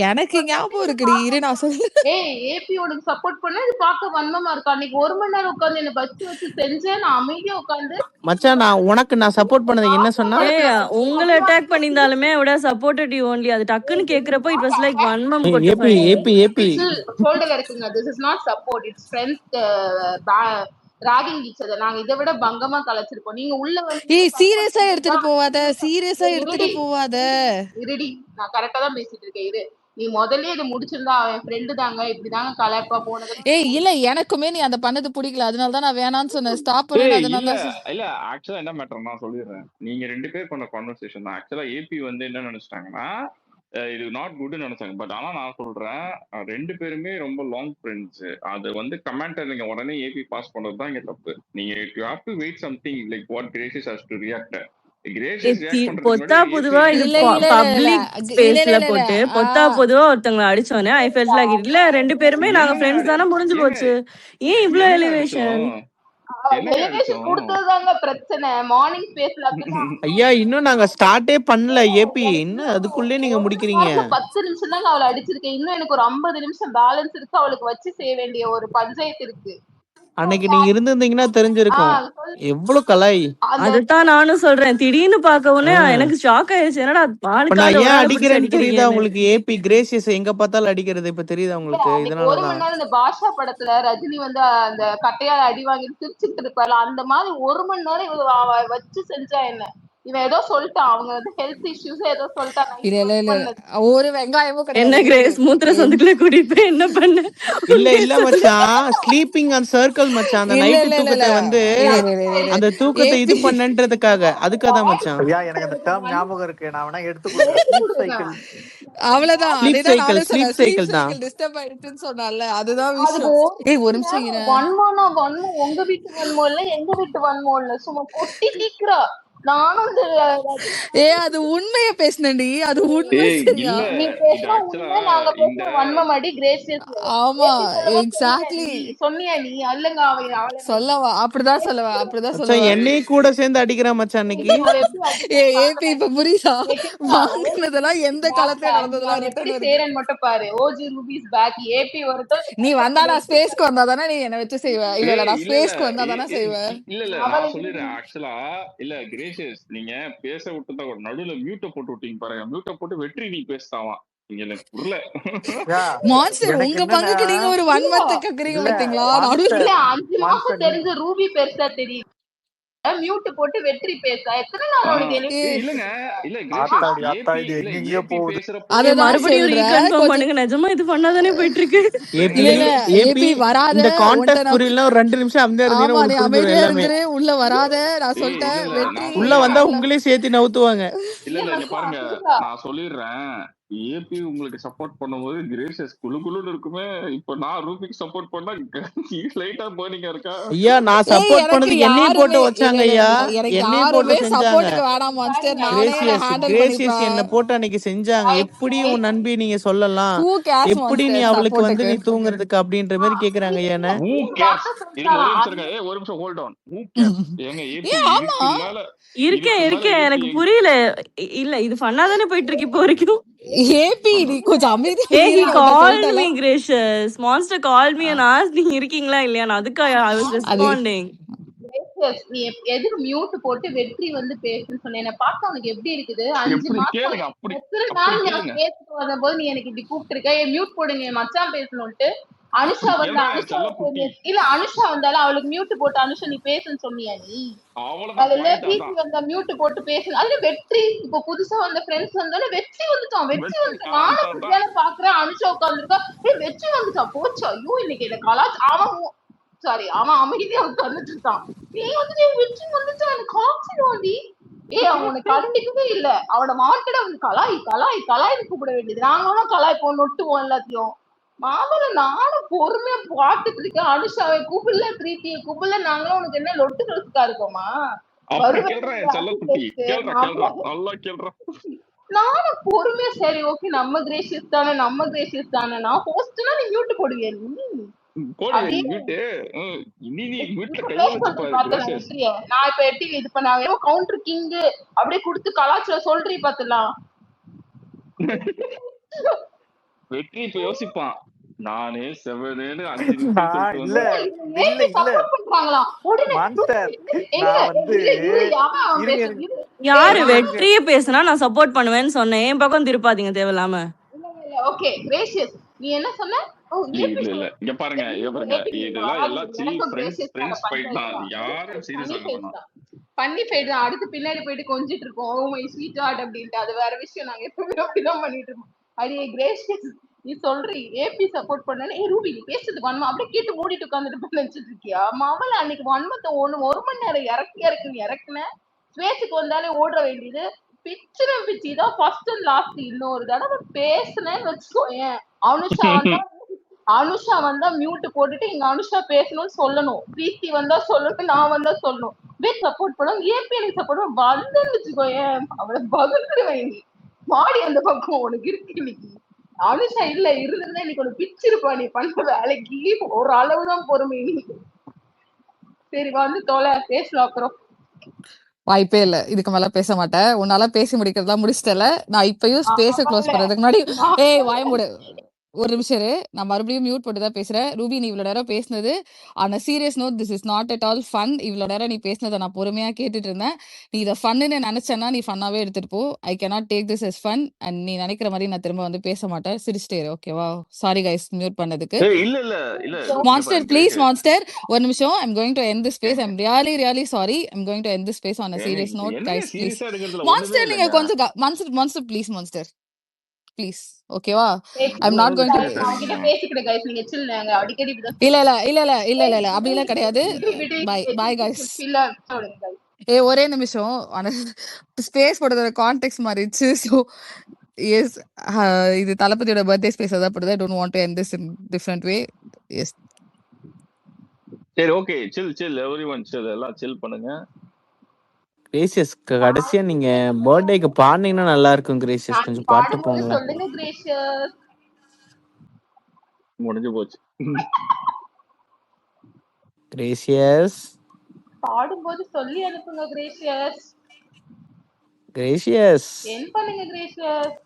எனக்கு ஞாபகம் இருக்குடி, இரு நான் சொல்றேன். ஏபியோட சப்போர்ட் பண்ண இது பார்க்க வன்மமா இருக்கு. அன்னைக்கு ஒரு மணி நேரம் உட்கார்ந்து என்ன வச்சு செஞ்சேன். நான் அமைதியா உட்கார்ந்து மச்சான் நான் சப்போர்ட் பண்ணது என்ன சொன்னா? உங்களை அட்டாக் பண்ணியிருந்தாலுமே விட சப்போர்ட்டட் யூ ஒன்லி. அது டக்குன்னு கேக்குறப்போ இட் வாஸ் லைக் வன்மம் கொட்ட. ஏபி ஷோல்டர்ல இருக்குங்க. This is not support, it's strength ragging each other. நாங்க இதை விட பங்கமா கலைச்சிருப்போம். நீங்க உள்ள வந்து ஏய் சீரியஸா எடுத்துட்டு போவாத. இருடி நான் கரெக்டா தான் பேசிட்டு இருக்கேன். இரு நீ முதல்ல இதை முடிச்சிருந்தா அவன் ஃப்ரெண்டு தாங்க இப்படிதாங்க கலாய்ப்பா போனது. ஏய் இல்ல எனக்குமே நீ அந்த பண்ணது பிடிக்கல, அதனால தான் நான் வேணாம்னு சொன்னேன். ஸ்டாப் பண்ணு. அதனால இல்ல ஆக்சுவலா என்ன மேட்டர் நான் சொல்லிடுறேன். நீங்க ரெண்டு பேர் பண்ண கான்வர்சேஷன் தான். ஆக்சுவலா ஏபி வந்து என்ன நினைச்சிட்டாங்கன்னா இது நாட் குட்னு நினைச்சாங்க. பட் ஆனா நான் சொல்றேன் ரெண்டு பேருமே ரொம்ப லாங் ஃப்ரெண்ட்ஸ். அது வந்து கமெண்ட் நீங்க உடனே ஏபி பாஸ் பண்றது தான் இங்க தப்பு. நீங்க you have to wait something like what gracious has to react. பொத்தா பொதுவா இது பப்ளிக் ஸ்பேஸ்ல போட்டு பொத்தா பொதுவா ஒருத்தவங்களை அடிச்சோன்னே ஐ ஃபெல்ட் லைக் இல்ல ரெண்டு பேருமே நாங்க ஃப்ரெண்ட்ஸ் தானே, முடிஞ்சு போச்சு. ஏன் இவ்வளவு எலிவேஷன்? கொடுத்ததாங்க பிரச்சனை. மார்னிங் ஸ்பேஸ்ல ஐயா இன்னும் நாங்க ஸ்டார்ட்டே பண்ணல ஏபி, இன்னும் அதுக்குள்ளே நீங்க முடிக்கிறீங்க. 10 நிமிஷம் தாங்க அவளை அடிச்சிருக்கேன். இன்னும் எனக்கு ஒரு 50 நிமிஷம் பேலன்ஸ் இருக்கு. அவளுக்கு வச்சு செய்ய வேண்டிய ஒரு பஞ்சாயத்து இருக்கு. அன்னைக்கு நீங்க இருந்திருந்தீங்கன்னா தெரிஞ்சிருக்கும் எவ்வளவு கலாய். அதுதான் நானும் சொல்றேன். திடீர்னு பார்க்கவுடனே எனக்கு ஷாக் ஆயிடுச்சு. என்னடா ஏன் அடிக்கிறேன்னு தெரியுதா உங்களுக்கு? ஏபி கிரேசியஸ் எங்க பார்த்தாலும் அடிக்கிறது இப்ப தெரியுதா உங்களுக்கு? இதனாலதான் இந்த பாஷா படத்துல ரஜினி வந்து அந்த கட்டையால அடி வாங்கி சிரிச்சுட்டு இருப்பாரு. அந்த மாதிரி ஒரு மணி நேரம் வச்சு செஞ்சா என்ன? இவன் ஏதோ சொல்லிட்டான். அவங்க வந்து ஹெல்த் இஷ்யூஸ் ஏதோ சொல்லிட்டாங்க. இல்ல ஒரு வெங்காயமும் கிடையாது. என்ன கிரேஸ் மூத்திர சந்துக்குள்ள கூட்டிட்டு போய் என்ன பண்ண? இல்ல மச்சான், ஸ்லீப்பிங் ஆன் சர்க்கிள் மச்சான். அந்த நைட் தூக்கத்தை வந்து அந்த தூக்கத்தை இது பண்ணன்றதுக்காக அதுக்காக தான் மச்சான். ஐயா எனக்கு அந்த டேர்ம் ஞாபகம் இருக்கு. நான் வேணா எடுத்துக்கிறேன். அவ்வளவுதான். ஸ்லீப் சைக்கிள் தான் டிஸ்டர்ப் ஆயிடுச்சுன்னு சொன்னால அதுதான் விஷயம். ஏய் ஒரு நிமிஷம் இரு. வன்மோனா வன்மம் உங்க வீட்டு வன்மோ இல்ல எங்க வீட்டு வன்மோ இல்ல. சும்மா கொட்டி தீக்குறா. நானும் அது உண்மைய பேசினடி. அது உண்மை. சரியா நீ பேசுனா உண்மை. நாங்க பேசுற வன்மம் அடி கிரேசியஸ். ஆமா எக்ஸாக்ட்லி சொன்னியா நீ? அல்லங்க அவளை சொல்லவா? அப்படிதான் சொல்லுவா. என்னைய கூட சேர்ந்து அடிக்கிற மச்சான் அன்னைக்கு. ஏபி இப்ப புரியுதா? வாங்கினதெல்லாம் எந்த காலத்துல நடந்ததெல்லாம் எப்படி சேரன் மட்டும் பாரு. OG rupees back. ஏபி ஒருத்தர் நீ வந்தா நான் ஸ்பேஸ்க்கு வந்தாதானே நீ என்ன வச்சு செய்வ. இல்ல நான் ஸ்பேஸ்க்கு வந்தாதானே செய்வேன். இல்ல நான் சொல்லிடுறேன். ஆக்சுவலா இல்ல கிரேசியஸ் நீங்க பேச விட்டுதான் நடுவுல மியூட்டை போட்டு விட்டீங்க பாருங்க. மியூட்டை போட்டு வெற்றி நீ பேசுதாவான். நீங்க எனக்கு புரியல. மான்ஸ்டர் உங்க பங்குக்கு நீங்க ஒரு வன்மத்தை கேக்குறீங்க பாத்தீங்களா? நடுவுல 5 மாசம் தெரிஞ்ச ரூபி பெருசா தெரியும். மியூட் போட்டு வெற்றி பேச எத்தனை நாள் உனக்கு எனக்கு இல்லங்க இல்ல ஆத்தாடி கிரேஷியஸ் ஆத்தாடி இல்ல எங்கெங்கயோ ஏபி போகுது. பேசுறப்போ அததான் மறுபடியும் சொல்றேன் ரீகன்ஃபார்ம் கொஞ்சம். பண்ணுங்க. நிஜமா இது பண்ணாதானே போயிட்டு இருக்கு. ஏபி இல்ல இல்ல ஏபி ஏபி வராத இந்த உன்ட்ட கான்டெஸ்ட் நான் புரியல, ஒரு 2 நிமிஷம் அமைதியா ஆமா இருந்தீங்கன்னா நீ உங்களுக்கு புரிஞ்சிடும் அமைதியா எல்லாமே. இருந்துரு, உள்ள வராத நான் இல்ல சொல்லிட்டேன். இல்ல வெற்றி நான் உள்ள வந்தா சொல்லிடுறேன் உங்களே சேர்த்து நவுத்துவாங்க. இல்ல இல்ல இங்க பாருங்க அனுஷா நான் சொல்லிடுறேன். ஏபி உங்களுக்கு சப்போர்ட் பண்ணும்போது கிரேஷியஸ் குழுன்னு இருக்குமே. இப்போ நான் ரூபிக்கு சப்போர்ட் பண்ணா லைட்டா போர்னிங்கா இருக்கா? ஐயா நான் ஏய் சப்போர்ட் எனக்கு பண்ணதுக்கு என்னையும் போட்டு யாருமே இல்ல வச்சாங்க இல்ல ஐயா, இல்ல எனக்கு என்னையும் யாருமே போட்டு செஞ்சாங்க. சப்போர்ட்டுக்கு வேணாம் மான்ஸ்டர், நானே கிரேசியஸ் ஹேண்டில் கிரேசியஸ் பண்ணிப்பேன். என்ன போட்டு அன்னைக்கு செஞ்சாங்க. எப்படி உன் நண்பி நீங்க சொல்லலாம், ஹூ கேர்ஸ் எப்படி நீ மான்ஸ்டர் அவளுக்கு வந்து சப்போர்ட்டுக்கு? நீ தூங்குறதுக்கு அப்படின்ற மாதிரி கேக்குறாங்க ஐயா என்ன. ஹூ கேர்ஸ் இருங்க ஒரு நிமிஷம் இருங்க. ஒரு நிமிஷம் ஹோல்ட் ஆன். ஹூ கேர்ஸ் ஏங்க ஏபி ஏ ஆமா இதுக்கு மேல இருக்கேன் இதுக்கு மேல இருக்கேன் ஏபி எனக்கு புரியல. இல்ல இது ஃபன்னாதானே போயிட்டு இருக்கு இப்போ வரைக்கும். ஏபி நீ கொஞ்சம் அமைதியா ஏய் he இரு, நான் உன்ட்ட called சொல்லிட்டேன்ல. me gracious. Monster called me and asked நீங்க இருக்கீங்களா இல்லையா. அதுக்கு I was அது responding. நீ எதுக்கு மியூட் போட்டு வெற்றி வந்து பேசுன்னு சொன்ன? என்ன பார்த்தா உனக்கு எப்படி இருக்குது? 5 எப்படி மாசம் கேளுங்க அப்படி எத்தனை அப்படி நாள் நான் கேளுங்க பேசிட்டு வந்தபோது நீ எனக்கு இப்படி கூப்பிட்டு இருக்க? மியூட் போடுங்க என் மச்சான் பேசணும்ட்டு. அனுஷா அப்படி வந்து கேள்றா செல்ல குட்டி. இல்ல அனுஷா வந்தாலும் அவளுக்கு மியூட் போட்டு அனுஷா நீ பேசுன்னு சொன்னியா நீ? அவ்வளவுதான் அதுல பாயிண்ட் பிசி அதான். வந்தா மியூட் போட்டு பேசு. அதுல வெற்றி இப்போ புதுசா வந்த ஃப்ரெண்ட்ஸ் வந்தாலும் வெற்றி வந்துட்டான். வெற்றி வெற்றி வந்துட்டான். நானும் அதான் புரியாத பாக்குறேன். அனுஷா உட்காந்துருக்கா. ஏய் வெற்றி வந்துட்டான். போச்சு. ஐயோ இன்னைக்கு என்ன கலாச்சு அவன் சாரி அவன் அமைதியா உட்கார்ந்துட்டு இருக்கான். நீ வந்து வெற்றி வந்துட்டான் எனக்கு காய்ச்சிடுவாண்டி. ஏய் அவன் உனக்கு கண்டிக்கவே இல்ல. அவன மாட்டட வந்து கலாய் கலாய் கலாய்னு கூப்பிட வேண்டியது. நாங்களும் கலாய்ப்போம் நொட்டுவோம் எல்லாத்தையும். மாமல நானும் பொறுமையா பாத்துட்டு இருக்கேன். அனுஷாவை கூப்பிடல, பிரீத்தியை கூப்பிடல. நாங்களும் உனக்கு என்ன லொட்டு லொட்டுக்கா இருக்கோமா? அப்படி கேள்றா செல்ல குட்டி. கேள்றா கேள்றா நல்லா கேள்றா. நானும் பொறுமையா சரி ஓகே நம்ம கிரேசியஸ் தானே நம்ம கிரேசியஸ் தானே. நான் ஹோஸ்ட்னா நீ மியூட் போடுவியா நீ? போடு வீட்டு நீ வீட்டுல கைய வச்சு பாரு கிரேசியஸ். நான் இப்ப எட்டி இது பண்ண கவுண்டர் கிங் அப்படியே குடுத்து கலாச்சாரம் சொல்றீ பாத்துலாம். வெற்றி இப்ப யோசிப்பான். நானே செவனேன்னு 5 நிமிஷம் இல்ல இல்ல இல்ல மான்ஸ்டர் நான் வந்து யாரு வெற்றிய பேசுனா நான் சப்போர்ட் பண்ணுவேன்னு சொன்னேன். என் பக்கம் திருப்பாதீங்க தேவையில்லாம. ஓகே கிரேசியஸ் நீ என்ன சொன்ன? இல்ல இல்ல இங்க பாருங்க இதெல்லாம் எல்லாத்தையும் ஃப்ரெண்ட்ஸ் ஃபைட் தான். யாரும் சீரியஸ் ஆக மாட்டாங்க. பண்ணி ஃபைட் தான். அடுத்து பின்னாடி போயிட்டு கொஞ்சிட்டு இருக்கோம். ஓ மை ஸ்வீட் ஹார்ட் அப்படின்ட்டு. அது வேற விஷயம். நாங்க எப்பவுமே அப்படிதான் பண்ணிட்டு இருக்கோம். அடியே கிரேசியஸ் நீ சொல்றீ ஏபி சப்போர்ட் பண்ணனே. ஏ ரூபி நீ பேசுறது வன்மா அப்படியே கேட்டு மூடிட்டு உட்காந்துட்டு நினைச்சிட்டு இருக்கியா? மாமல அன்னைக்கு வன்மத்தை 1 மணி நேரம் இறக்கு நீ இறக்குன. ஸ்பேஸுக்கு வந்தாலே ஓட வேண்டியது. பிச்சு தான் ஃபர்ஸ்ட் அண்ட் லாஸ்ட். இன்னொரு தடவை பேசுனேன்னு வச்சுக்கோயேன். அனுஷா வந்தா மியூட் போட்டுட்டு இங்க அனுஷா பேசணும்னு சொல்லணும். பிரீத்தி வந்தா சொல்லணும், நான் வந்தா சொல்லணும். சப்போர்ட் பண்ணும் ஏபி எனக்கு சப்போர்ட் வந்துன்னு வச்சுக்கோயேன். அவளை பகிர்ந்துருவேன். மாடி அந்த பக்கம் உனக்கு இருக்கு இன்னைக்கு. அனுஷா இல்ல இருந்திருந்தா இன்னைக்கு உனக்கு பிச்சிருப்பா. நீ பண்ற வேலைக்கு ஒரு அளவுதான் பொறுமை நீ. சரி வந்து தொலை பேசலாம் அப்புறம். வாய்ப்பே இல்ல, இதுக்கு மேல பேச மாட்டேன். உன்னால பேசி முடிக்கிறதா முடிச்சிட்டல. நான் இப்பயும் ஸ்பேஸ க்ளோஸ் பண்றதுக்கு முன்னாடி ஏய் வாய மூடு. ஒரு நிமிஷம் இரு, நான் மறுபடியும் மியூட் போட்டு தான் பேசுறேன். ரூபி நீ இவ்வளவு நேரம் பேசுனது on a serious note, this is not at all fun. இவ்வளவு நேரம் நீ பேசுனதை நான் பொறுமையா கேட்டுட்டு இருந்தேன். நீ இதை ஃபன்னு நினைச்சேன்னா நீ ஃபன்னாவே எடுத்துட்டு போ. I cannot take this as fun. And நீ நினைக்கிற மாதிரி நான் திரும்ப வந்து பேச மாட்டேன். சிரிச்சிட்டே இரு ஓகேவா? சாரி கைஸ் மியூட் பண்ணதுக்கு. இல்ல இல்ல இல்ல மான்ஸ்டர் ப்ளீஸ் மான்ஸ்டர் ஒரு நிமிஷம். I'm going to end this space. I'm really sorry. I'm going to end this space on a serious note guys please. Monster நீங்க கொஞ்சம் மான்ஸ்டர் ப்ளீஸ் மான்ஸ்டர் ப்ளீஸ் ஓகேவா? I'm not going to இல்ல அப்படி எல்லாம் கிடையாது. Bye guys. ஒரே நிமிஷம் space போடுறதோட கான்டெக்ஸ்ட் மாறிடுச்சு. ஸோ எஸ் இது தளபதியோட பர்த்டே ஸ்பேஸ் அதான் போடுது. I don't want to end this in different way. Yes சரி ஓகே சில் எவரிவன் சில் எல்லாம் சில் பண்ணுங்க. கிரேசியஸ் கடைசியா நீங்க பர்த்டேக்கு பாடுனீங்கன்னா நல்லா இருக்கும் கிரேசியஸ். கொஞ்சம் பாட்டு போங்க. சொல்லுங்க கிரேசியஸ். முடிஞ்சு போச்சு. கிரேசியஸ் பாடும்போது சொல்லி அனுப்புங்க கிரேசியஸ். கிரேசியஸ் என் பண்ணுங்க கிரேசியஸ்.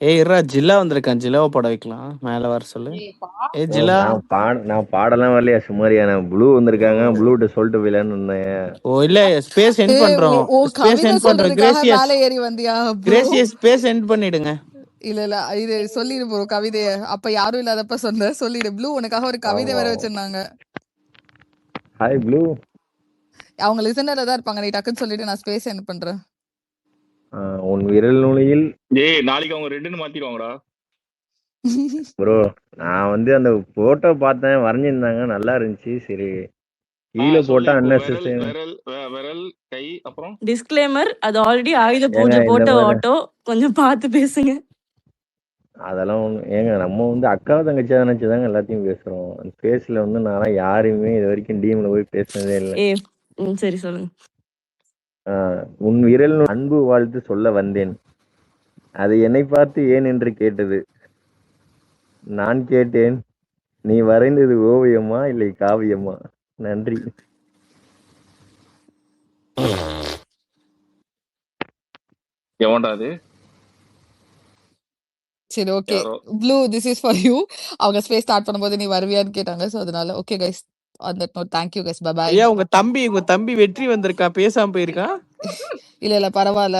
ஏய்ரா ஜில்லா வந்திருக்கான். ஜில்லாவை பாட வைக்கலாம். மேல வர சொல்லு. ஏ ஜில்லா நான் பாடலாம் வரலையா சுமாரியா? நான் ப்ளூ வந்திருக்காங்க. ப்ளூட்ட சொல்லிட்டு போயிலான்னு இருந்தேன். ஓ இல்ல ஸ்பேஸ் எண்ட் பண்றோம். ஸ்பேஸ் எண்ட் பண்றோம். கிரேசியஸ் மேலே ஏறி வந்தியா? கிரேசியஸ் ஸ்பேஸ் எண்ட் பண்ணிடுங்க. இல்ல இது சொல்லிடு ப்ரோ கவிதைய. அப்ப யாரும் இல்லாதப்ப சொல்லிடு. ப்ளூ உனக்காக ஒரு கவிதை வேற வச்சிருந்தாங்க. Hi blue. அவங்க லிசனர்ல தான் இருப்பாங்க. நீ டக்குன்னு சொல்லிட்டு நான் ஸ்பேஸ் சென்ட் பண்றேன். உன் விரல் நுனியில் நாளைக்கு அவங்க ரெண்டுன்னு மாத்திடுவாங்கடா. ப்ரோ நான் வந்து அந்த போட்டோ பார்த்தேன், வரைஞ்சிருந்தாங்க, நல்லா இருந்துச்சு. சரி கீழே போட்டா விரல் கை அப்புறம் டிஸ்க்ளைமர், அது ஆல்ரெடி ஆயுத பூஜை போட்ட ஆட்டோ, கொஞ்சம் பார்த்து பேசுங்க. அதெல்லாம் ஏங்க நம்ம வந்து அக்கா தங்கச்சியா நினைச்சுதாங்க எல்லாத்தையும் பேசுறோம். பேஸ்ல வந்து நான் யாருமே இது வரைக்கும் டீம்ல போய் பேசினதே இல்லை. சரி சொல்லுங்க. உன் விரல் அன்பு வாழ்த்து சொல்ல வந்தேன், அது என்னை பார்த்து ஏன் என்று கேட்டது. நான் கேட்டேன், நீ வரைந்தது ஓவியமா இல்லை காவியமா? நன்றி. எவன்டாது? சரி okay blue, this is for you. அவங்க ஸ்பேஸ் ஸ்டார்ட் பண்ணும்போது நீ வருவியான்னு கேட்டாங்க. ஸோ அதனால okay guys, on that note thank you guys, bye bye. ஐயா உங்க தம்பி வெற்றி வந்திருக்கா, பேசாம போயிருக்கா? இல்ல பரவாயில்ல.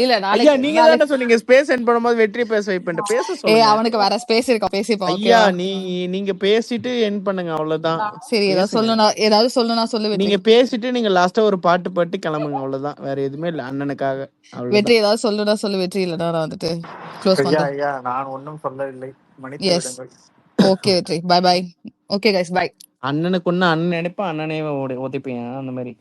இல்ல ஐயா நீங்க தானே சொன்னீங்க ஸ்பேஸ் சென்ட் பண்ணும்போது வெற்றி பேச வைப்பேன், பேச சொல்லுங்க. அவனுக்கு வேற ஸ்பேஸ் இருக்கா, பேசிப்பா. ஐயா நீங்க பேசிட்டு எண்ட் பண்ணுங்க, அவ்வளவுதான். சரி ஏதாவது சொல்லணும்னா சொல்லு. நீங்க பேசிட்டு நீங்க லாஸ்டா ஒரு பாட்டு பாட்டு கிளம்புங்க, அவ்வளவுதான். வேற எதுவுமே இல்ல அண்ணனுக்காக. வெற்றி ஏதாவது சொல்லணும்னா சொல்லு வெற்றி, இல்லனா நான் வந்துட்டு க்ளோஸ் பண்றேன். ஐயா நான் ஒன்றும் சொல்லவில்லை, மன்னித்து விடுங்கள். Okay Vetri, bye bye. Okay guys bye. அண்ணனுக்கு ஒண்ணு அண்ணன் நினைப்பா, அண்ணனே உதைப்பேன் அந்த மாதிரி.